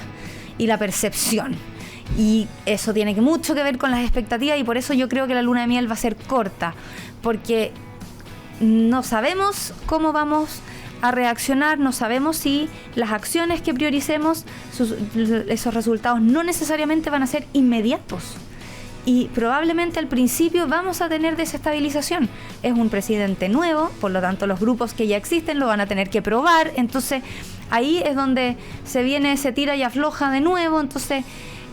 y la percepción. Y eso tiene mucho que ver con las expectativas, y por eso yo creo que la luna de miel va a ser corta, porque no sabemos cómo vamos a reaccionar, no sabemos si las acciones que prioricemos, esos resultados no necesariamente van a ser inmediatos. Y probablemente al principio vamos a tener desestabilización. Es un presidente nuevo, por lo tanto los grupos que ya existen lo van a tener que probar. Entonces ahí es donde se tira y afloja de nuevo. Entonces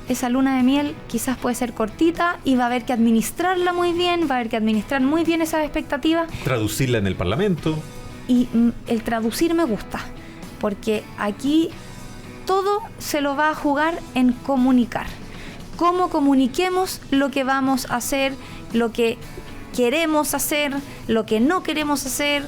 esa luna de miel quizás puede ser cortita y va a haber que administrarla muy bien, va a haber que administrar muy bien esas expectativas. Traducirla en el Parlamento. Y el traducir me gusta, porque aquí todo se lo va a jugar en comunicar. Cómo comuniquemos lo que vamos a hacer, lo que queremos hacer, lo que no queremos hacer,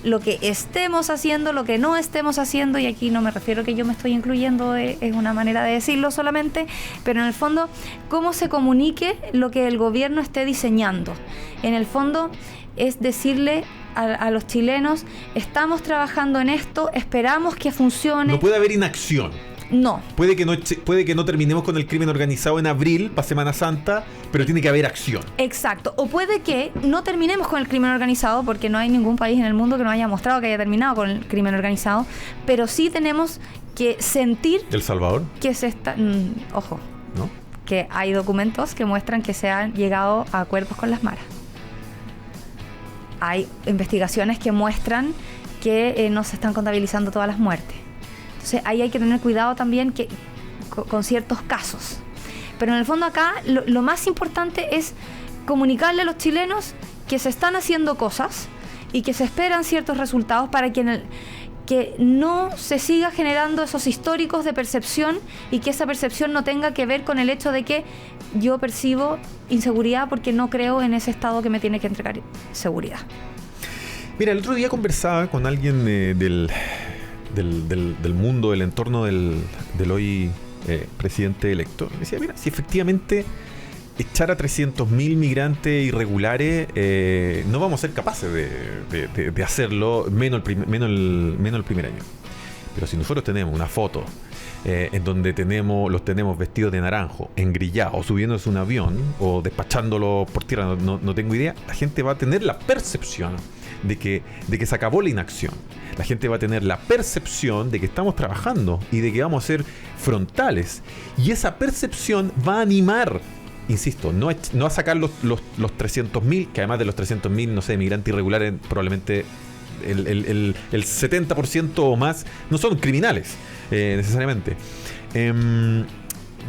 lo que estemos haciendo, lo que no estemos haciendo, y aquí no me refiero que yo me estoy incluyendo, es una manera de decirlo solamente, pero en el fondo, cómo se comunique lo que el gobierno esté diseñando. En el fondo, es decirle a los chilenos, estamos trabajando en esto, esperamos que funcione. No puede haber inacción. No. Puede que no terminemos con el crimen organizado en abril, para Semana Santa, pero tiene que haber acción. Exacto. O puede que no terminemos con el crimen organizado, porque no hay ningún país en el mundo que nos haya mostrado que haya terminado con el crimen organizado, pero sí tenemos que sentir... ¿El Salvador? Que se está... ojo. ¿No? Que hay documentos que muestran que se han llegado a acuerdos con las maras. Hay investigaciones que muestran que no se están contabilizando todas las muertes. Entonces ahí hay que tener cuidado también con ciertos casos. Pero en el fondo acá lo más importante es comunicarle a los chilenos que se están haciendo cosas y que se esperan ciertos resultados para que no se siga generando esos históricos de percepción, y que esa percepción no tenga que ver con el hecho de que yo percibo inseguridad porque no creo en ese Estado que me tiene que entregar seguridad. Mira, el otro día conversaba con alguien del mundo, del entorno del hoy presidente electo. Me decía, mira, si efectivamente echar a 300.000 migrantes irregulares, no vamos a ser capaces de hacerlo, menos el primer año. Pero si nosotros tenemos una foto en donde los tenemos vestidos de naranjo, engrillados, o subiéndose un avión, o despachándolo por tierra, no tengo idea, la gente va a tener la percepción de que se acabó la inacción. La gente va a tener la percepción de que estamos trabajando y de que vamos a ser frontales. Y esa percepción va a animar, insisto, no a sacar los 300.000, que además de los 300.000, no sé, migrantes irregulares, probablemente el 70% o más no son criminales, necesariamente.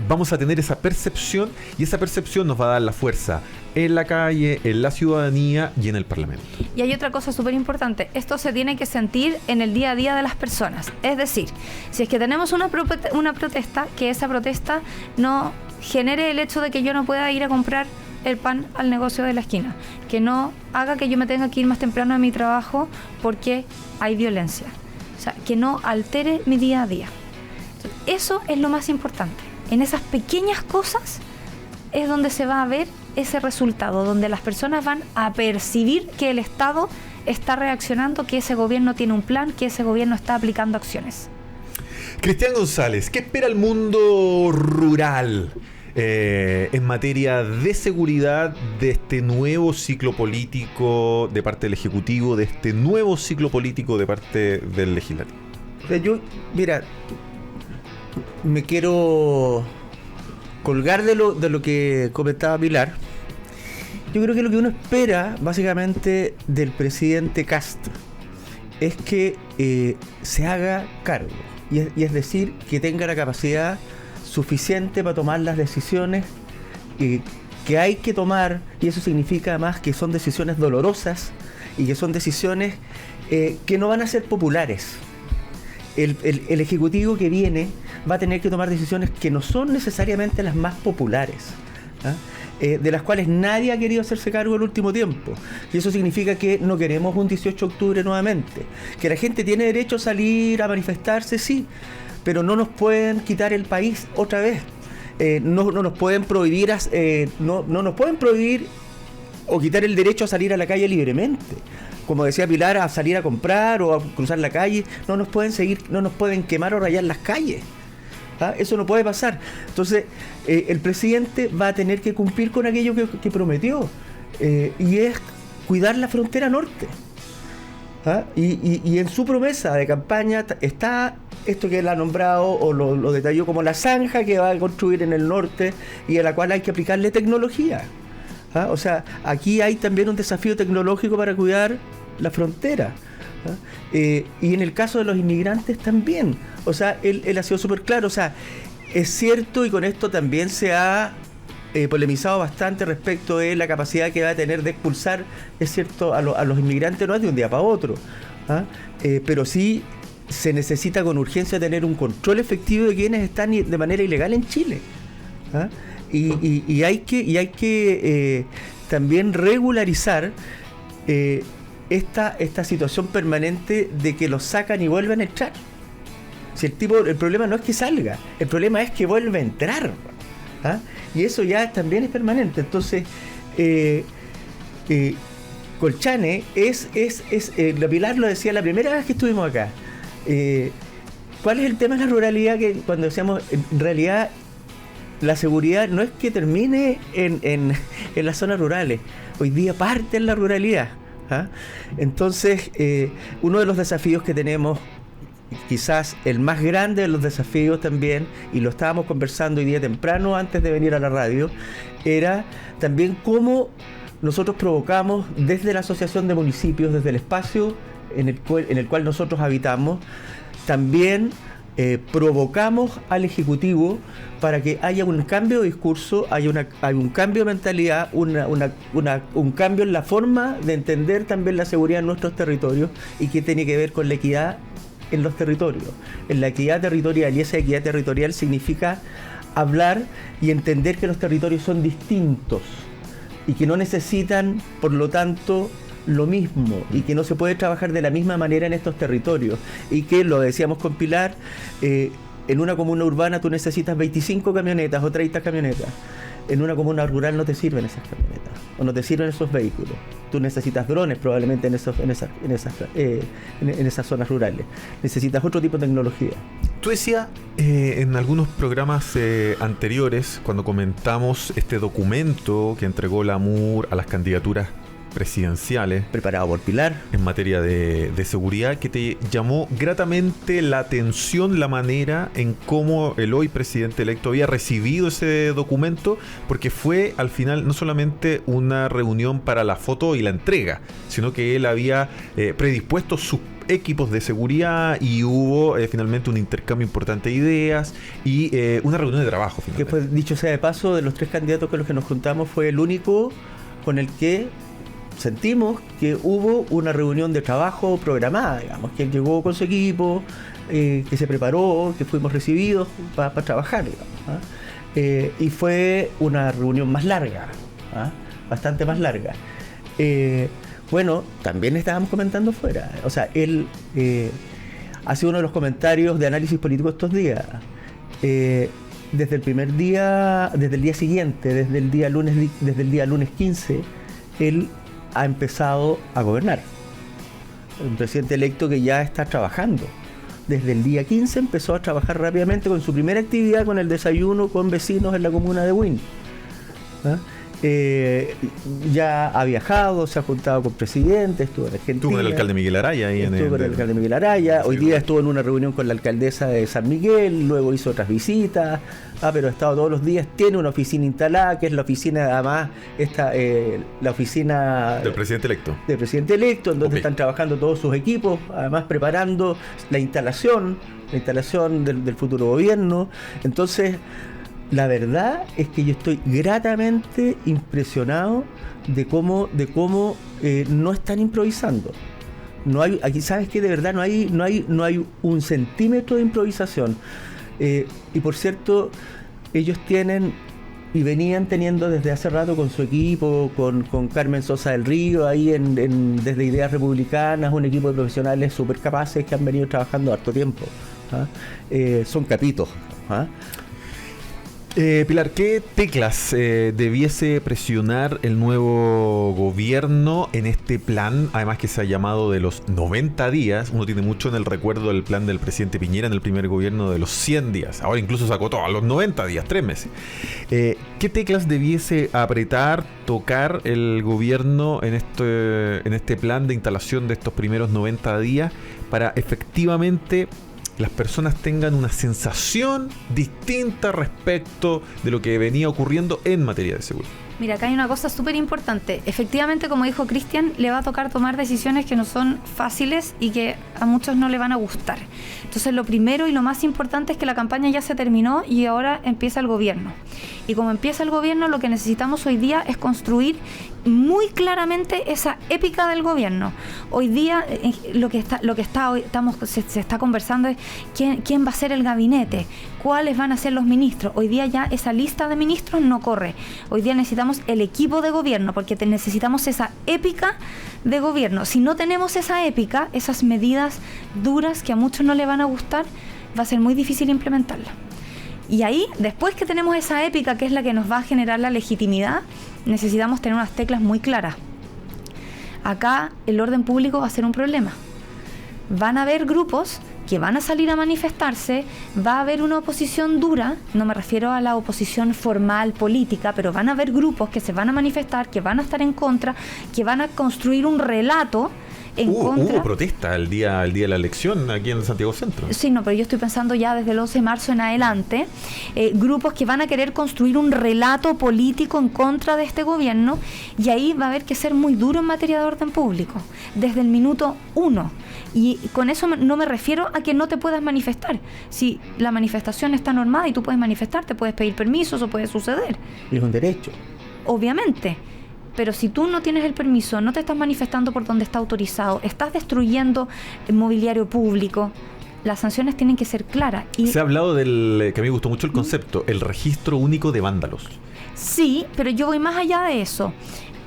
Vamos a tener esa percepción, y esa percepción nos va a dar la fuerza en la calle, en la ciudadanía y en el Parlamento. Y hay otra cosa súper importante: esto se tiene que sentir en el día a día de las personas. Es decir, si es que tenemos una protesta, que esa protesta no genere el hecho de que yo no pueda ir a comprar el pan al negocio de la esquina, que no haga que yo me tenga que ir más temprano a mi trabajo porque hay violencia, o sea, que no altere mi día a día. Entonces, eso es lo más importante. En esas pequeñas cosas es donde se va a ver ese resultado, donde las personas van a percibir que el Estado está reaccionando, que ese gobierno tiene un plan, que ese gobierno está aplicando acciones. Cristian González, ¿qué espera el mundo rural en materia de seguridad de este nuevo ciclo político de parte del Ejecutivo, de este nuevo ciclo político de parte del Legislativo? Mira, me quiero colgar de lo que comentaba Pilar. Yo creo que lo que uno espera básicamente del presidente Castro es que se haga cargo, y es decir, que tenga la capacidad suficiente para tomar las decisiones que hay que tomar, y eso significa además que son decisiones dolorosas y que son decisiones que no van a ser populares. El Ejecutivo que viene va a tener que tomar decisiones que no son necesariamente las más populares, ¿ah? de las cuales nadie ha querido hacerse cargo el último tiempo. Y eso significa que no queremos un 18 de octubre nuevamente. Que la gente tiene derecho a salir, a manifestarse, sí, pero no nos pueden quitar el país otra vez. No nos pueden prohibir, no nos pueden prohibir o quitar el derecho a salir a la calle libremente. Como decía Pilar, a salir a comprar o a cruzar la calle. No nos pueden quemar o rayar las calles. ¿Ah? Eso no puede pasar. Entonces, el presidente va a tener que cumplir con aquello que prometió, y es cuidar la frontera norte. ¿Ah? Y en su promesa de campaña está esto que él ha nombrado o lo detalló como la zanja que va a construir en el norte y a la cual hay que aplicarle tecnología. ¿Ah? O sea, aquí hay también un desafío tecnológico para cuidar la frontera. ¿Ah? Y en el caso de los inmigrantes también. O sea, él ha sido súper claro. O sea, es cierto, y con esto también se ha polemizado bastante respecto de la capacidad que va a tener de expulsar, es cierto, a los inmigrantes no es de un día para otro. ¿Ah? Pero sí se necesita con urgencia tener un control efectivo de quienes están de manera ilegal en Chile. ¿Ah? Y hay que también regularizar esta situación permanente de que los sacan y vuelven a entrar. Si el problema no es que salga, el problema es que vuelve a entrar. ¿Ah? Y eso ya también es permanente. Entonces, Colchane la Pilar lo decía la primera vez que estuvimos acá. ¿Cuál es el tema de la ruralidad? Que cuando decíamos, en realidad, la seguridad no es que termine en las zonas rurales, hoy día parte en la ruralidad. ¿Ah? Entonces, uno de los desafíos que tenemos, quizás el más grande de los desafíos también, y lo estábamos conversando hoy día temprano antes de venir a la radio, era también cómo nosotros provocamos desde la Asociación de Municipios, desde el espacio en el cual nosotros habitamos, también provocamos al Ejecutivo para que haya un cambio de discurso, hay un cambio de mentalidad, un cambio en la forma de entender también la seguridad en nuestros territorios, y que tiene que ver con la equidad en los territorios, en la equidad territorial. Y esa equidad territorial significa hablar y entender que los territorios son distintos y que no necesitan, por lo tanto, lo mismo, y que no se puede trabajar de la misma manera en estos territorios, y que, lo decíamos con Pilar, en una comuna urbana tú necesitas 25 camionetas o 30 camionetas. En una comuna rural no te sirven esas camionetas o no te sirven esos vehículos. Tú necesitas drones probablemente en esas zonas rurales. Necesitas otro tipo de tecnología. Tú decías en algunos programas anteriores, cuando comentamos este documento que entregó la MUR a las candidaturas presidenciales, preparado por Pilar, en materia de seguridad, que te llamó gratamente la atención la manera en cómo el hoy presidente electo había recibido ese documento, porque fue al final no solamente una reunión para la foto y la entrega, sino que él había predispuesto sus equipos de seguridad y hubo finalmente un intercambio importante de ideas y una reunión de trabajo finalmente. Que fue, dicho sea de paso, de los 3 candidatos con los que nos juntamos, fue el único con el que sentimos que hubo una reunión de trabajo programada, digamos, que él llegó con su equipo, que se preparó, que fuimos recibidos para trabajar, digamos, ¿ah? Y fue una reunión más larga, ¿ah? Bastante más larga. Bueno, también estábamos comentando fuera, o sea, él ha sido uno de los comentarios de análisis político estos días. Desde el primer día, desde el día siguiente, desde el día lunes 15, él ha empezado a gobernar. Un presidente electo que ya está trabajando. Desde el día 15 empezó a trabajar rápidamente con su primera actividad, con el desayuno con vecinos en la comuna de Huin. ¿Ah? Ya ha viajado, se ha juntado con presidentes, estuvo en Argentina. Estuvo con el alcalde Miguel Araya. Hoy día estuvo en una reunión con la alcaldesa de San Miguel, luego hizo otras visitas, pero ha estado todos los días, tiene una oficina instalada, que es la oficina, además, la oficina del presidente electo. Del presidente electo, en donde están trabajando todos sus equipos, además preparando la instalación del futuro gobierno. Entonces, la verdad es que yo estoy gratamente impresionado de cómo no están improvisando. No hay, aquí sabes que de verdad no hay un centímetro de improvisación. Y por cierto, ellos tienen y venían teniendo desde hace rato con su equipo, con Carmen Sosa del Río, ahí desde Ideas Republicanas, un equipo de profesionales súper capaces que han venido trabajando harto tiempo. Son capitos. Pilar, ¿qué teclas debiese presionar el nuevo gobierno en este plan? Además que se ha llamado de los 90 días. Uno tiene mucho en el recuerdo del plan del presidente Piñera en el primer gobierno de los 100 días. Ahora incluso se acotó a los 90 días, 3 meses. ¿Qué teclas debiese apretar, tocar el gobierno en este plan de instalación de estos primeros 90 días para efectivamente las personas tengan una sensación distinta respecto de lo que venía ocurriendo en materia de seguridad? Mira, acá hay una cosa súper importante. Efectivamente, como dijo Cristian, le va a tocar tomar decisiones que no son fáciles y que a muchos no le van a gustar. Entonces, lo primero y lo más importante es que la campaña ya se terminó y ahora empieza el gobierno. Y como empieza el gobierno, lo que necesitamos hoy día es construir muy claramente esa épica del gobierno. Hoy día se está conversando es quién va a ser el gabinete, cuáles van a ser los ministros. Hoy día ya esa lista de ministros no corre. Hoy día necesitamos el equipo de gobierno porque necesitamos esa épica de gobierno. Si no tenemos esa épica, esas medidas duras que a muchos no le van a gustar, va a ser muy difícil implementarlas. Y ahí, después que tenemos esa épica, que es la que nos va a generar la legitimidad, necesitamos tener unas teclas muy claras. Acá el orden público va a ser un problema. Van a haber grupos que van a salir a manifestarse, va a haber una oposición dura, no me refiero a la oposición formal política, pero van a haber grupos que se van a manifestar, que van a estar en contra, que van a construir un relato en contra. Hubo protesta el día de la elección aquí en Santiago Centro. Sí, no, pero yo estoy pensando ya desde el 11 de marzo en adelante, grupos que van a querer construir un relato político en contra de este gobierno, y ahí va a haber que ser muy duro en materia de orden público, desde el minuto 1. Y con eso no me refiero a que no te puedas manifestar. Si la manifestación está normada y tú puedes manifestarte, puedes pedir permiso, eso puede suceder. Es un derecho. Obviamente. Pero si tú no tienes el permiso, no te estás manifestando por donde está autorizado, estás destruyendo el mobiliario público, las sanciones tienen que ser claras. Y se ha hablado del, que a mí me gustó mucho el concepto, el registro único de vándalos. Sí, pero yo voy más allá de eso.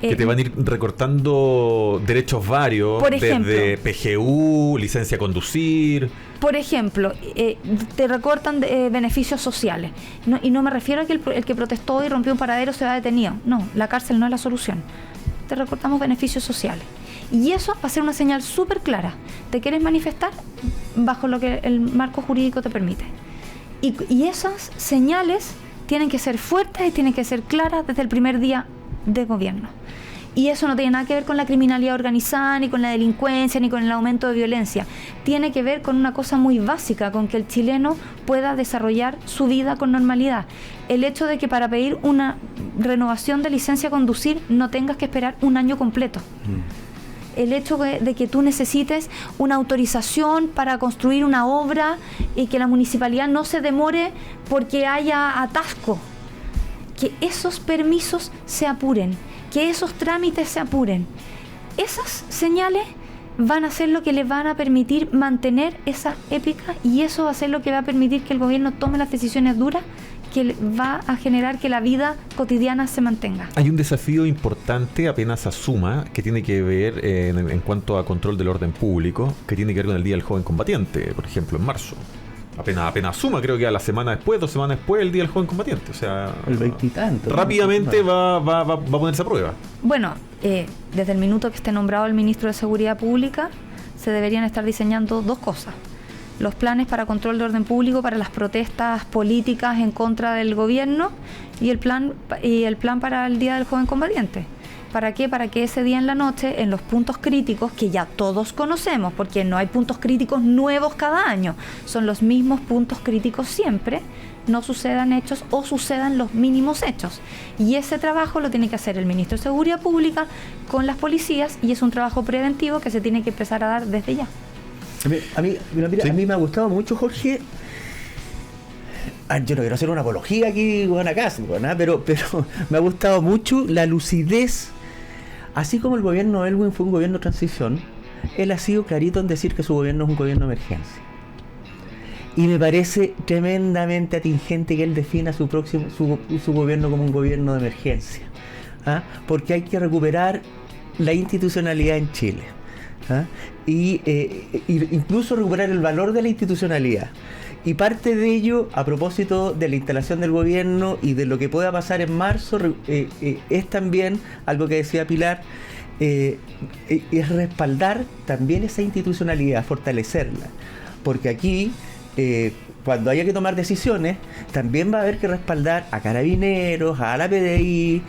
Que te van a ir recortando derechos varios, por ejemplo, desde PGU, licencia a conducir. Por ejemplo, te recortan beneficios sociales. Y no me refiero a que el que protestó y rompió un paradero se va detenido. No, la cárcel no es la solución. Te recortamos beneficios sociales. Y eso va a ser una señal súper clara. ¿Te quieres manifestar? Bajo lo que el marco jurídico te permite. Y esas señales tienen que ser fuertes y tienen que ser claras desde el primer día de gobierno. Y eso no tiene nada que ver con la criminalidad organizada, ni con la delincuencia, ni con el aumento de violencia. Tiene que ver con una cosa muy básica, con que el chileno pueda desarrollar su vida con normalidad. El hecho de que para pedir una renovación de licencia a conducir no tengas que esperar un año completo. El hecho de que tú necesites una autorización para construir una obra y que la municipalidad no se demore porque haya atasco. Que esos permisos se apuren, que esos trámites se apuren. Esas señales van a ser lo que les van a permitir mantener esa épica, y eso va a ser lo que va a permitir que el gobierno tome las decisiones duras, que va a generar que la vida cotidiana se mantenga. Hay un desafío importante apenas asuma, que tiene que ver en cuanto a control del orden público, que tiene que ver con el Día del Joven Combatiente, por ejemplo, en marzo. Apenas suma, creo que a la semana después, 2 semanas después, el Día del Joven Combatiente. O sea, el 20 y tanto. Rápidamente va a ponerse a prueba. Bueno, desde el minuto que esté nombrado el ministro de Seguridad Pública, se deberían estar diseñando 2 cosas. Los planes para control de orden público para las protestas políticas en contra del gobierno y el plan para el Día del Joven Combatiente. ¿Para qué? Para que ese día en la noche, en los puntos críticos, que ya todos conocemos, porque no hay puntos críticos nuevos cada año, son los mismos puntos críticos siempre, no sucedan hechos o sucedan los mínimos hechos. Y ese trabajo lo tiene que hacer el ministro de Seguridad Pública con las policías, y es un trabajo preventivo que se tiene que empezar a dar desde ya. A mí me ha gustado mucho, Jorge. Yo no quiero hacer una apología aquí, bueno, acá, pero me ha gustado mucho la lucidez. Así como el gobierno de Elwin fue un gobierno de transición, él ha sido clarito en decir que su gobierno es un gobierno de emergencia. Y me parece tremendamente atingente que él defina su gobierno como un gobierno de emergencia. ¿Ah? Porque hay que recuperar la institucionalidad en Chile. ¿Ah? Y incluso recuperar el valor de la institucionalidad. Y parte de ello, a propósito de la instalación del gobierno y de lo que pueda pasar en marzo, es también algo que decía Pilar, es respaldar también esa institucionalidad, fortalecerla. Porque aquí, cuando haya que tomar decisiones, también va a haber que respaldar a Carabineros, a la PDI,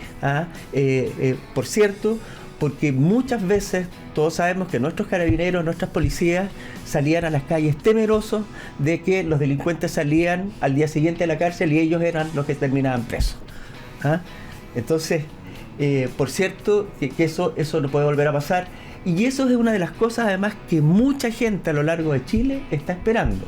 por cierto, porque muchas veces todos sabemos que nuestros carabineros, nuestras policías salían a las calles temerosos de que los delincuentes salían al día siguiente a la cárcel y ellos eran los que terminaban presos. ¿Ah? Entonces, por cierto, que eso no puede volver a pasar. Y eso es una de las cosas además que mucha gente a lo largo de Chile está esperando,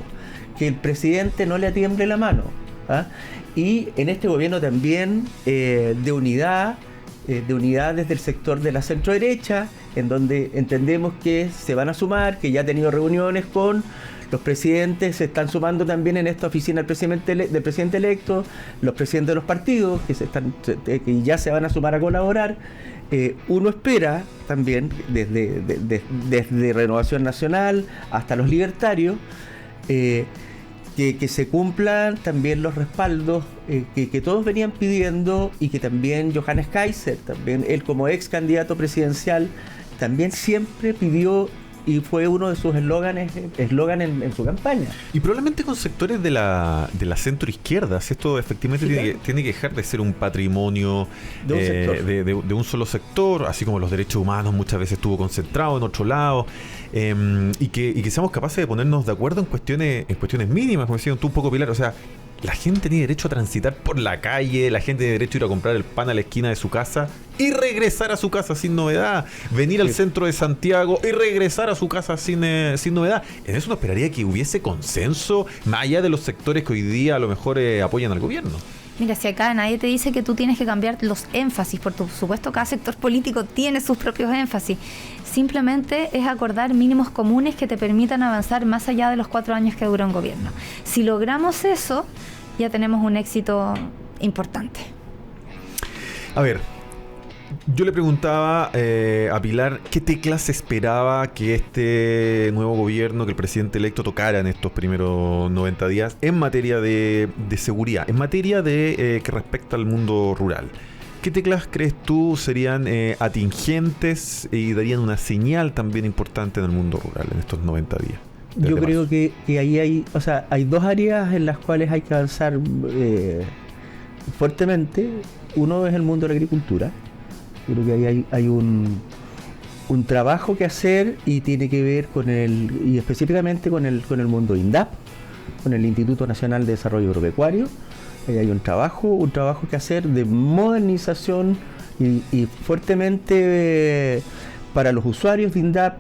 que el presidente no le tiemble la mano. ¿Ah? Y en este gobierno también de unidad desde el sector de la centro-derecha, en donde entendemos que se van a sumar, que ya ha tenido reuniones con los presidentes, se están sumando también en esta oficina del presidente electo, los presidentes de los partidos, que ya se van a sumar a colaborar. Uno espera también, desde Renovación Nacional hasta los libertarios, que se cumplan también los respaldos que todos venían pidiendo, y que también Johannes Kaiser, también él como ex candidato presidencial, también siempre pidió, y fue uno de sus eslogan en su campaña. Y probablemente con sectores de la centro izquierda, si esto efectivamente tiene que dejar de ser un patrimonio de un solo sector, así como los derechos humanos muchas veces estuvo concentrado en otro lado, y que seamos capaces de ponernos de acuerdo en cuestiones mínimas, como decías tú un poco, Pilar. O sea, la gente tiene derecho a transitar por la calle, la gente tiene derecho a ir a comprar el pan a la esquina de su casa y regresar a su casa sin novedad, venir al centro de Santiago y regresar a su casa sin novedad. En eso no esperaría que hubiese consenso, más allá de los sectores que hoy día a lo mejor apoyan al gobierno. Mira, si acá nadie te dice que tú tienes que cambiar los énfasis, por supuesto cada sector político tiene sus propios énfasis, simplemente es acordar mínimos comunes que te permitan avanzar más allá de los 4 años que dura un gobierno. Si logramos eso, ya tenemos un éxito importante. A ver, yo le preguntaba a Pilar qué teclas esperaba que este nuevo gobierno, que el presidente electo tocara en estos primeros 90 días en materia de seguridad, en materia de que respecta al mundo rural. ¿Qué teclas crees tú serían atingentes y darían una señal también importante en el mundo rural en estos 90 días? Yo creo que ahí hay 2 áreas en las cuales hay que avanzar fuertemente. Uno es el mundo de la agricultura. Yo creo que ahí hay un trabajo que hacer, y tiene que ver y específicamente con el mundo INDAP, con el Instituto Nacional de Desarrollo Agropecuario. Ahí hay un trabajo que hacer de modernización y fuertemente para los usuarios de INDAP.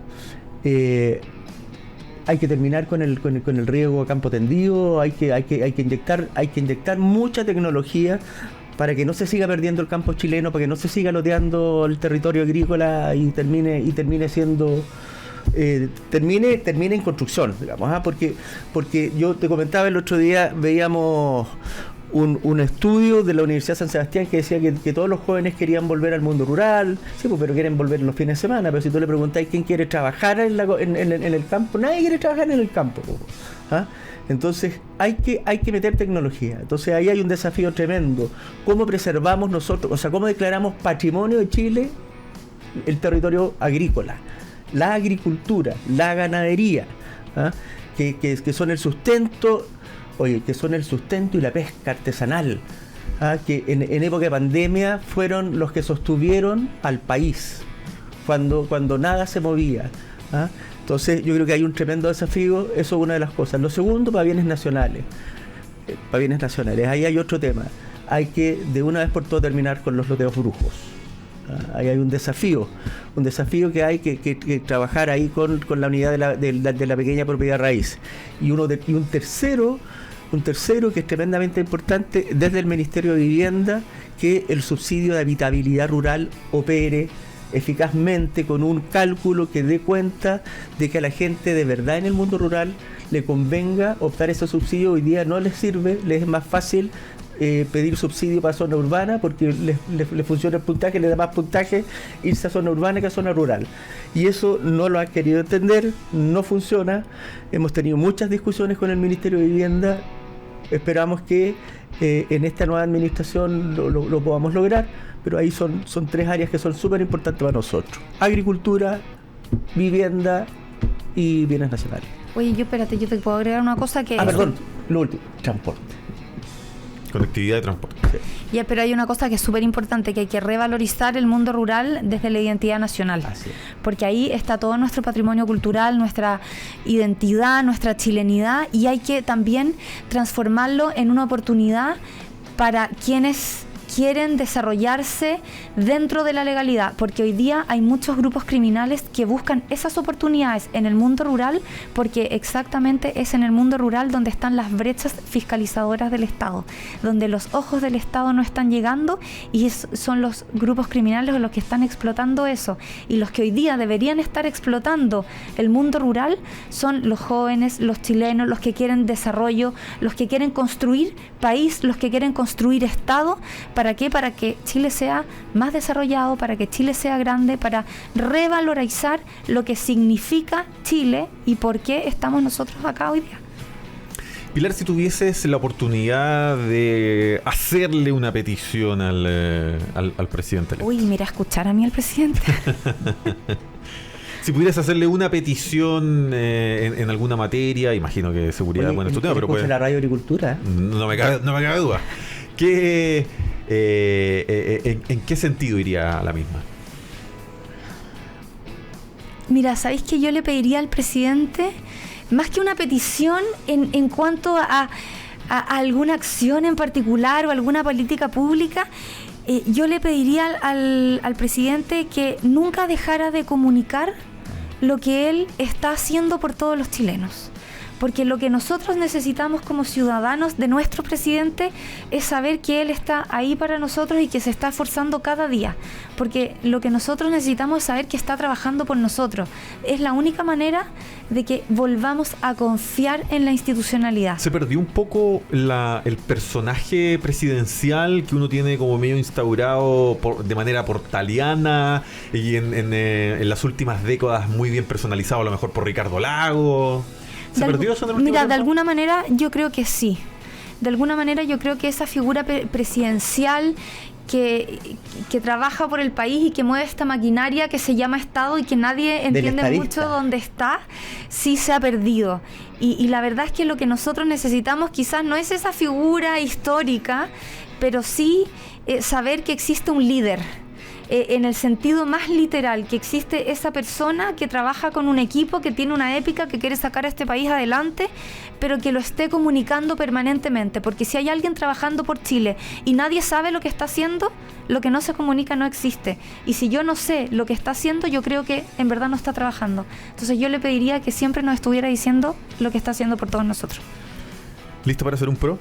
Hay que terminar con el riego a campo tendido, hay que inyectar mucha tecnología para que no se siga perdiendo el campo chileno, para que no se siga loteando el territorio agrícola y termine siendo termine en construcción, digamos, porque yo te comentaba el otro día, veíamos un estudio de la Universidad de San Sebastián que decía que todos los jóvenes querían volver al mundo rural, sí, pues, pero quieren volver los fines de semana. Pero si tú le preguntáis quién quiere trabajar en el campo, nadie quiere trabajar en el campo. ¿Ah? Entonces hay que meter tecnología. Entonces ahí hay un desafío tremendo. ¿Cómo preservamos nosotros, o sea, cómo declaramos patrimonio de Chile el territorio agrícola, la agricultura, la ganadería, ¿ah? que son el sustento? Que son el sustento y la pesca artesanal, que en época de pandemia fueron los que sostuvieron al país cuando nada se movía. Entonces yo creo que hay un tremendo desafío, eso es una de las cosas. Lo segundo, para bienes nacionales. Ahí hay otro tema. Hay que de una vez por todas terminar con los loteos brujos. Ahí hay un desafío que hay que trabajar ahí con la unidad de la pequeña propiedad raíz. Y un tercero que es tremendamente importante desde el Ministerio de Vivienda, que el subsidio de habitabilidad rural opere eficazmente con un cálculo que dé cuenta de que a la gente de verdad en el mundo rural le convenga optar ese subsidio. Hoy día no les sirve, les es más fácil pedir subsidio para zona urbana porque les funciona el puntaje, les da más puntaje irse a zona urbana que a zona rural. Y eso no lo han querido entender, no funciona. Hemos tenido muchas discusiones con el Ministerio de Vivienda. Esperamos que en esta nueva administración lo podamos lograr, pero ahí son 3 áreas que son súper importantes para nosotros: agricultura, vivienda y bienes nacionales. Oye, yo te puedo agregar una cosa que... Perdón, lo último, transporte. Conectividad de transporte. Ya, pero hay una cosa que es súper importante, que hay que revalorizar el mundo rural desde la identidad nacional. Así es. Porque ahí está todo nuestro patrimonio cultural, nuestra identidad, nuestra chilenidad, y hay que también transformarlo en una oportunidad para quienes quieren desarrollarse dentro de la legalidad, porque hoy día hay muchos grupos criminales que buscan esas oportunidades en el mundo rural, porque exactamente es en el mundo rural donde están las brechas fiscalizadoras del Estado, donde los ojos del Estado no están llegando, y son los grupos criminales los que están explotando eso, y los que hoy día deberían estar explotando el mundo rural son los jóvenes, los chilenos, los que quieren desarrollo, los que quieren construir país, los que quieren construir Estado. ¿Para qué? Para que Chile sea más desarrollado, para que Chile sea grande, para revalorizar lo que significa Chile y por qué estamos nosotros acá hoy día. Pilar, si tuvieses la oportunidad de hacerle una petición al presidente electo. Uy, mira, escuchar a mí al presidente. Si pudieras hacerle una petición en alguna materia, imagino que seguridad, Oye, bueno, es tu tema, pero escucha la radio agricultura. No me cabe duda. ¿En qué sentido iría la misma? Mira, ¿sabéis que yo le pediría al presidente, más que una petición en cuanto a alguna acción en particular o alguna política pública? Yo le pediría al presidente que nunca dejara de comunicar lo que él está haciendo por todos los chilenos. Porque lo que nosotros necesitamos como ciudadanos de nuestro presidente es saber que él está ahí para nosotros y que se está esforzando cada día. Porque lo que nosotros necesitamos es saber que está trabajando por nosotros. Es la única manera de que volvamos a confiar en la institucionalidad. Se perdió un poco el personaje presidencial que uno tiene como medio instaurado de manera portaliana y en las últimas décadas muy bien personalizado, a lo mejor por Ricardo Lagos. ¿Se perdió eso en el último tiempo? De alguna manera yo creo que sí. De alguna manera yo creo que esa figura presidencial que trabaja por el país y que mueve esta maquinaria que se llama Estado y que nadie entiende mucho dónde está, sí se ha perdido. Y la verdad es que lo que nosotros necesitamos quizás no es esa figura histórica, pero sí saber que existe un líder. En el sentido más literal, que existe esa persona que trabaja con un equipo, que tiene una épica, que quiere sacar a este país adelante, pero que lo esté comunicando permanentemente, porque si hay alguien trabajando por Chile y nadie sabe lo que está haciendo, lo que no se comunica no existe. Y si yo no sé lo que está haciendo, yo creo que en verdad no está trabajando. Entonces yo le pediría que siempre nos estuviera diciendo lo que está haciendo por todos nosotros. ¿Listo para ser un pro?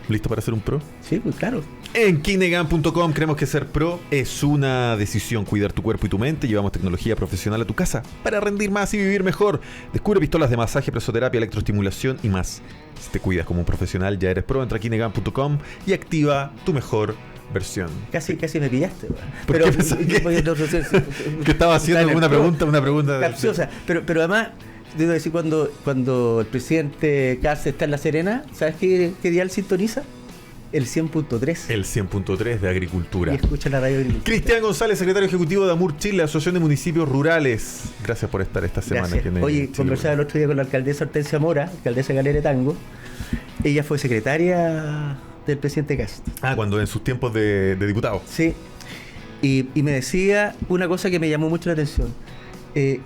¿Listo para ser un pro? Sí, pues claro. En Kinegan.com creemos que ser pro es una decisión. Cuidar tu cuerpo y tu mente. Llevamos tecnología profesional a tu casa para rendir más y vivir mejor. Descubre pistolas de masaje, presoterapia, electroestimulación y más. Si te cuidas como un profesional, ya eres pro. Entra a Kinegan.com y activa tu mejor versión. Casi me pillaste. ¿Por qué pensás que estaba haciendo una pregunta capciosa? Pero además, debo decir, cuando el presidente Kass está en La Serena, ¿sabes qué dial sintoniza? El 100.3. El 100.3 de Agricultura. Y escucha la radio Agricultura. Cristian González, secretario ejecutivo de AMUR Chile, Asociación de Municipios Rurales. Gracias por estar esta semana. Oye, conversaba el otro día con la alcaldesa Hortensia Mora, alcaldesa de Calera Tango. Ella fue secretaria del presidente Kass. Cuando en sus tiempos de diputado. Sí. Y me decía una cosa que me llamó mucho la atención. Que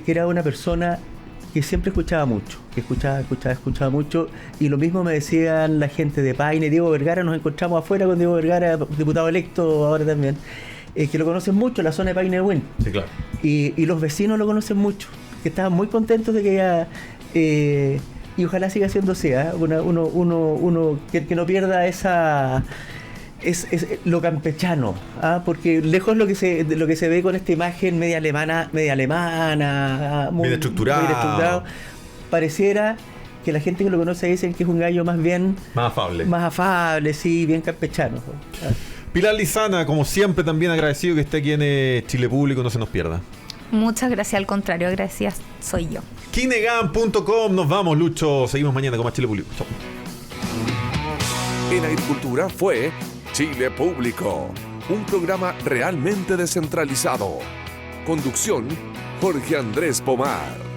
era una persona que siempre escuchaba mucho, que escuchaba mucho, y lo mismo me decían la gente de Paine, Diego Vergara, nos encontramos afuera con Diego Vergara, diputado electo ahora también, que lo conocen mucho, la zona de Paine de Buin. Sí, claro. Y los vecinos lo conocen mucho, que estaban muy contentos de que ella, y ojalá siga siendo así, uno que no pierda esa es lo campechano, porque lejos de lo que se ve con esta imagen media alemana, muy estructurado, pareciera que la gente que lo conoce dicen que es un gallo más bien más afable, sí, bien campechano. Pilar Lizana, como siempre, también agradecido que esté aquí en Chile Público, no se nos pierda. Muchas gracias, al contrario, gracias soy yo. Kinegan.com, nos vamos, Lucho, seguimos mañana con más Chile Público. Chau. En Agricultura fue Chile Público, un programa realmente descentralizado. Conducción, Jorge Andrés Pomar.